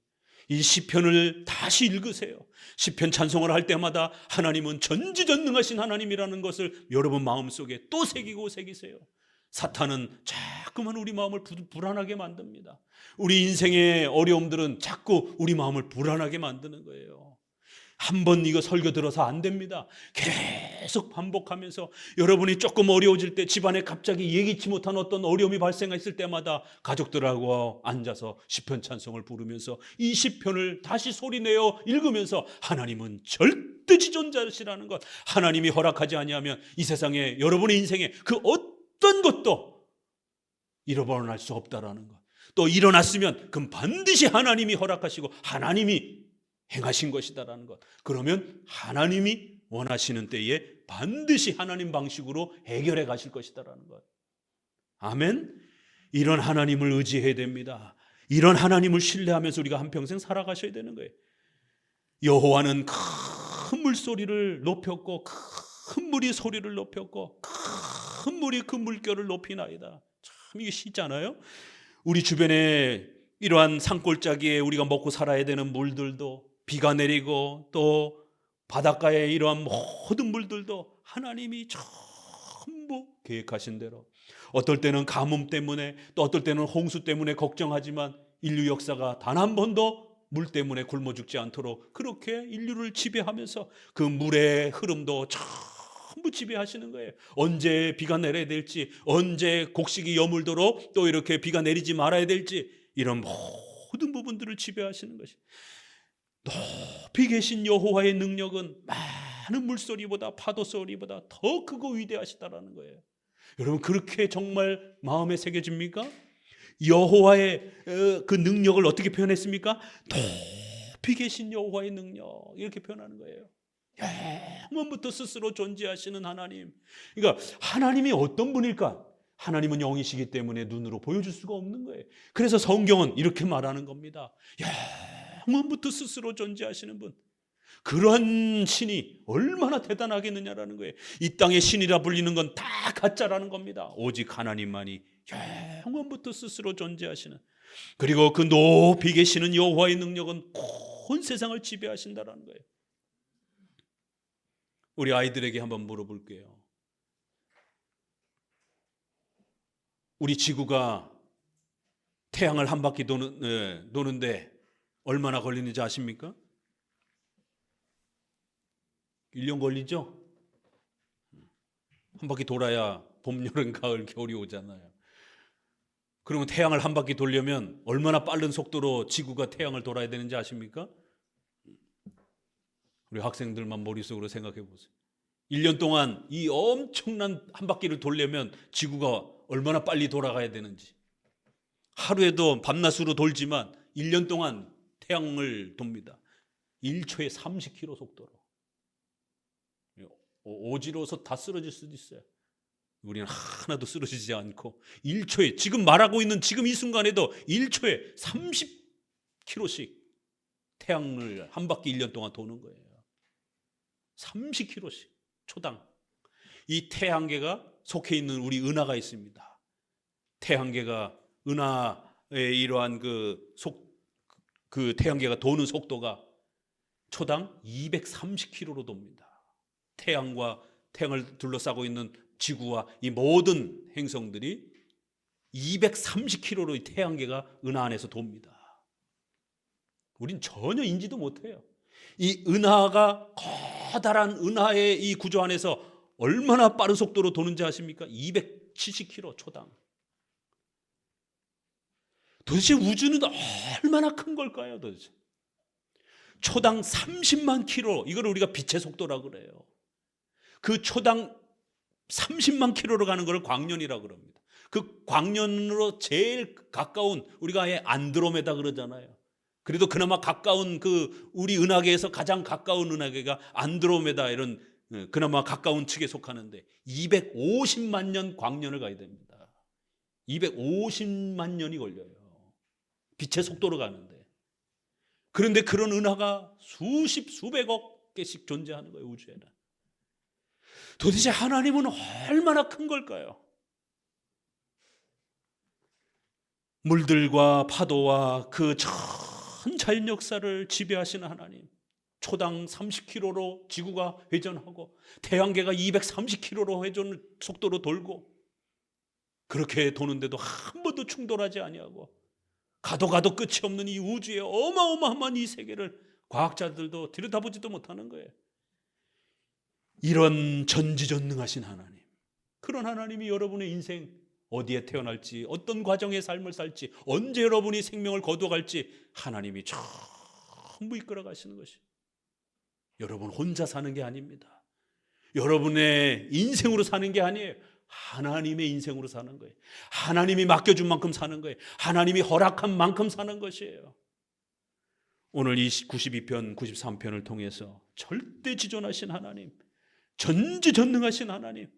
이 시편을 다시 읽으세요. 시편 찬송을 할 때마다 하나님은 전지전능하신 하나님이라는 것을 여러분 마음속에 또 새기세요. 사탄은 자꾸만 우리 마음을 불안하게 만듭니다. 우리 인생의 어려움들은 자꾸 우리 마음을 불안하게 만드는 거예요. 한 번 이거 설교 들어서 안 됩니다. 계속 반복하면서 여러분이 조금 어려워질 때, 집안에 갑자기 예기치 못한 어떤 어려움이 발생했을 때마다 가족들하고 앉아서 시편 찬송을 부르면서 이 시편을 다시 소리내어 읽으면서 하나님은 절대지존자시라는 것, 하나님이 허락하지 아니하면 이 세상에 여러분의 인생에 그 어떤 것도 일어날 수 없다라는 것, 또 일어났으면 그건 반드시 하나님이 허락하시고 하나님이 행하신 것이다라는 것. 그러면 하나님이 원하시는 때에 반드시 하나님 방식으로 해결해 가실 것이다라는 것. 아멘. 이런 하나님을 의지해야 됩니다. 이런 하나님을 신뢰하면서 우리가 한평생 살아가셔야 되는 거예요. 여호와는 큰 물소리를 높였고 큰 물이 소리를 높였고 큰 물이 그 물결을 높이나이다. 참 이게 쉽잖아요. 우리 주변에 이러한 산골짜기에 우리가 먹고 살아야 되는 물들도, 비가 내리고 또 바닷가에 이러한 모든 물들도 하나님이 전부 계획하신 대로, 어떨 때는 가뭄 때문에 또 어떨 때는 홍수 때문에 걱정하지만 인류 역사가 단 한 번도 물 때문에 굶어 죽지 않도록 그렇게 인류를 지배하면서 그 물의 흐름도 전부 지배하시는 거예요. 언제 비가 내려야 될지, 언제 곡식이 여물도록 또 이렇게 비가 내리지 말아야 될지, 이런 모든 부분들을 지배하시는 것이. 높이 계신 여호와의 능력은 많은 물소리보다, 파도 소리보다 더 크고 위대하시다라는 거예요. 여러분 그렇게 정말 마음에 새겨집니까? 여호와의 그 능력을 어떻게 표현했습니까? 높이 계신 여호와의 능력, 이렇게 표현하는 거예요. 영원부터 스스로 존재하시는 하나님. 그러니까 하나님이 어떤 분일까? 하나님은 영이시기 때문에 눈으로 보여줄 수가 없는 거예요. 그래서 성경은 이렇게 말하는 겁니다. 영원부터 스스로 존재하시는 분, 그러한 신이 얼마나 대단하겠느냐라는 거예요. 이 땅의 신이라 불리는 건 다 가짜라는 겁니다. 오직 하나님만이 영원부터 스스로 존재하시는, 그리고 그 높이 계시는 여호와의 능력은 온 세상을 지배하신다라는 거예요. 우리 아이들에게 한번 물어볼게요. 우리 지구가 태양을 한 바퀴 도는데 얼마나 걸리는지 아십니까? 1년 걸리죠? 한 바퀴 돌아야 봄, 여름, 가을, 겨울이 오잖아요. 그러면 태양을 한 바퀴 돌려면 얼마나 빠른 속도로 지구가 태양을 돌아야 되는지 아십니까? 우리 학생들만 머릿속으로 생각해 보세요. 1년 동안 이 엄청난 한 바퀴를 돌려면 지구가 얼마나 빨리 돌아가야 되는지. 하루에도 밤낮으로 돌지만 1년 동안 태양을 돕니다. 1초에 30km 속도로. 어지러워서 다 쓰러질 수도 있어요. 우리는 하나도 쓰러지지 않고 1초에, 지금 말하고 있는 지금 이 순간에도 1초에 30km씩 태양을 한 바퀴 1년 동안 도는 거예요. 30km씩 초당. 이 태양계가 속해 있는 우리 은하가 있습니다. 태양계가 은하의 이러한 그 태양계가 도는 속도가 초당 230km로 돕니다. 태양을 둘러싸고 있는 지구와 이 모든 행성들이 230km로 이 태양계가 은하 안에서 돕니다. 우린 전혀 인지도 못해요. 이 은하가 커다란 은하의 이 구조 안에서 얼마나 빠른 속도로 도는지 아십니까? 270km 초당. 도대체 우주는 얼마나 큰 걸까요? 도대체 초당 30만 킬로, 이걸 우리가 빛의 속도라고 그래요. 그 초당 30만 킬로로 가는 걸 광년이라고 그럽니다. 그 광년으로 제일 가까운, 우리가 아예 안드로메다 그러잖아요. 그래도 그나마 가까운 우리 은하계에서 가장 가까운 은하계가 안드로메다, 이런 그나마 가까운 측에 속하는데 250만 년 광년을 가야 됩니다. 250만 년이 걸려요. 빛의 속도로 가는데. 그런데 그런 은하가 수백억 개씩 존재하는 거예요, 우주에는. 도대체 하나님은 얼마나 큰 걸까요? 물들과 파도와 그 전 자연 역사를 지배하시는 하나님, 초당 30km로 지구가 회전하고 태양계가 230km로 회전 속도로 돌고, 그렇게 도는데도 한 번도 충돌하지 아니하고 가도 끝이 없는 이 우주의 어마어마한 이 세계를 과학자들도 들여다보지도 못하는 거예요. 이런 전지전능하신 하나님, 그런 하나님이 여러분의 인생 어디에 태어날지, 어떤 과정의 삶을 살지, 언제 여러분이 생명을 거둬갈지 하나님이 전부 이끌어 가시는 것이, 여러분 혼자 사는 게 아닙니다. 여러분의 인생으로 사는 게 아니에요. 하나님의 인생으로 사는 거예요. 하나님이 맡겨준 만큼 사는 거예요. 하나님이 허락한 만큼 사는 것이에요. 오늘 이 92편, 93편을 통해서 절대지존하신 하나님, 전지전능하신 하나님,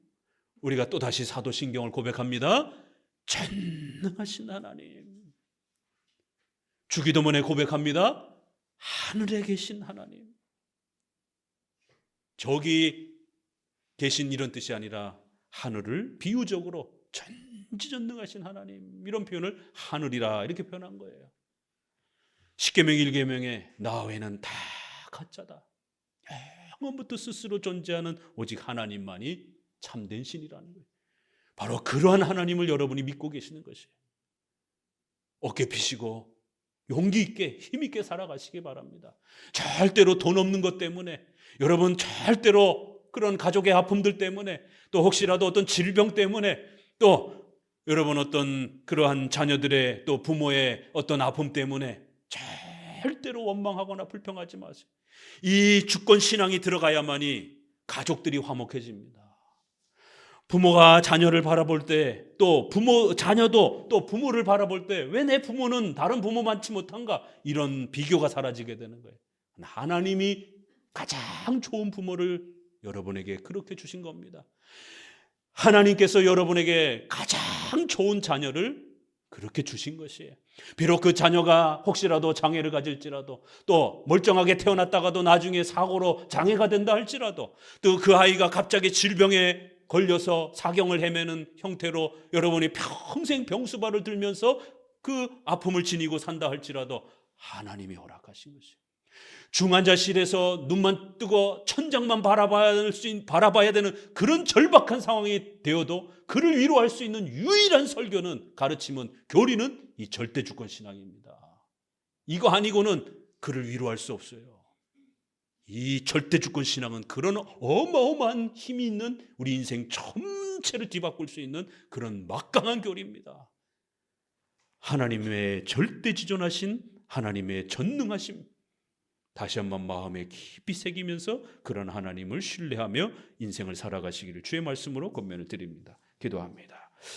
우리가 또다시 사도신경을 고백합니다. 전능하신 하나님. 주기도문에 고백합니다. 하늘에 계신 하나님. 저기 계신 이런 뜻이 아니라 하늘을 비유적으로 전지전능하신 하나님, 이런 표현을 하늘이라 이렇게 표현한 거예요. 십계명 1계명에 나 외에는 다 가짜다, 영원부터 스스로 존재하는 오직 하나님만이 참된 신이라는 거예요. 바로 그러한 하나님을 여러분이 믿고 계시는 것이에요. 어깨 피시고 용기 있게 힘 있게 살아가시기 바랍니다. 절대로 돈 없는 것 때문에, 여러분 절대로 그런 가족의 아픔들 때문에, 또 혹시라도 어떤 질병 때문에, 또 여러분 어떤 그러한 자녀들의 또 부모의 어떤 아픔 때문에 절대로 원망하거나 불평하지 마세요. 이 주권 신앙이 들어가야만이 가족들이 화목해집니다. 부모가 자녀를 바라볼 때, 또 자녀도 또 부모를 바라볼 때 왜 내 부모는 다른 부모만치 못한가, 이런 비교가 사라지게 되는 거예요. 하나님이 가장 좋은 부모를 여러분에게 그렇게 주신 겁니다. 하나님께서 여러분에게 가장 좋은 자녀를 그렇게 주신 것이에요. 비록 그 자녀가 혹시라도 장애를 가질지라도, 또 멀쩡하게 태어났다가도 나중에 사고로 장애가 된다 할지라도, 또 그 아이가 갑자기 질병에 걸려서 사경을 헤매는 형태로 여러분이 평생 병수발을 들면서 그 아픔을 지니고 산다 할지라도 하나님이 허락하신 것이에요. 중환자실에서 눈만 뜨고 천장만 바라봐야 되는 그런 절박한 상황이 되어도 그를 위로할 수 있는 유일한 설교는, 가르침은, 교리는 이 절대주권 신앙입니다. 이거 아니고는 그를 위로할 수 없어요. 이 절대주권 신앙은 그런 어마어마한 힘이 있는, 우리 인생 전체를 뒤바꿀 수 있는 그런 막강한 교리입니다. 하나님의 절대지존하신 하나님의 전능하심, 다시 한번 마음에 깊이 새기면서 그런 하나님을 신뢰하며 인생을 살아가시기를 주의 말씀으로 권면을 드립니다. 기도합니다.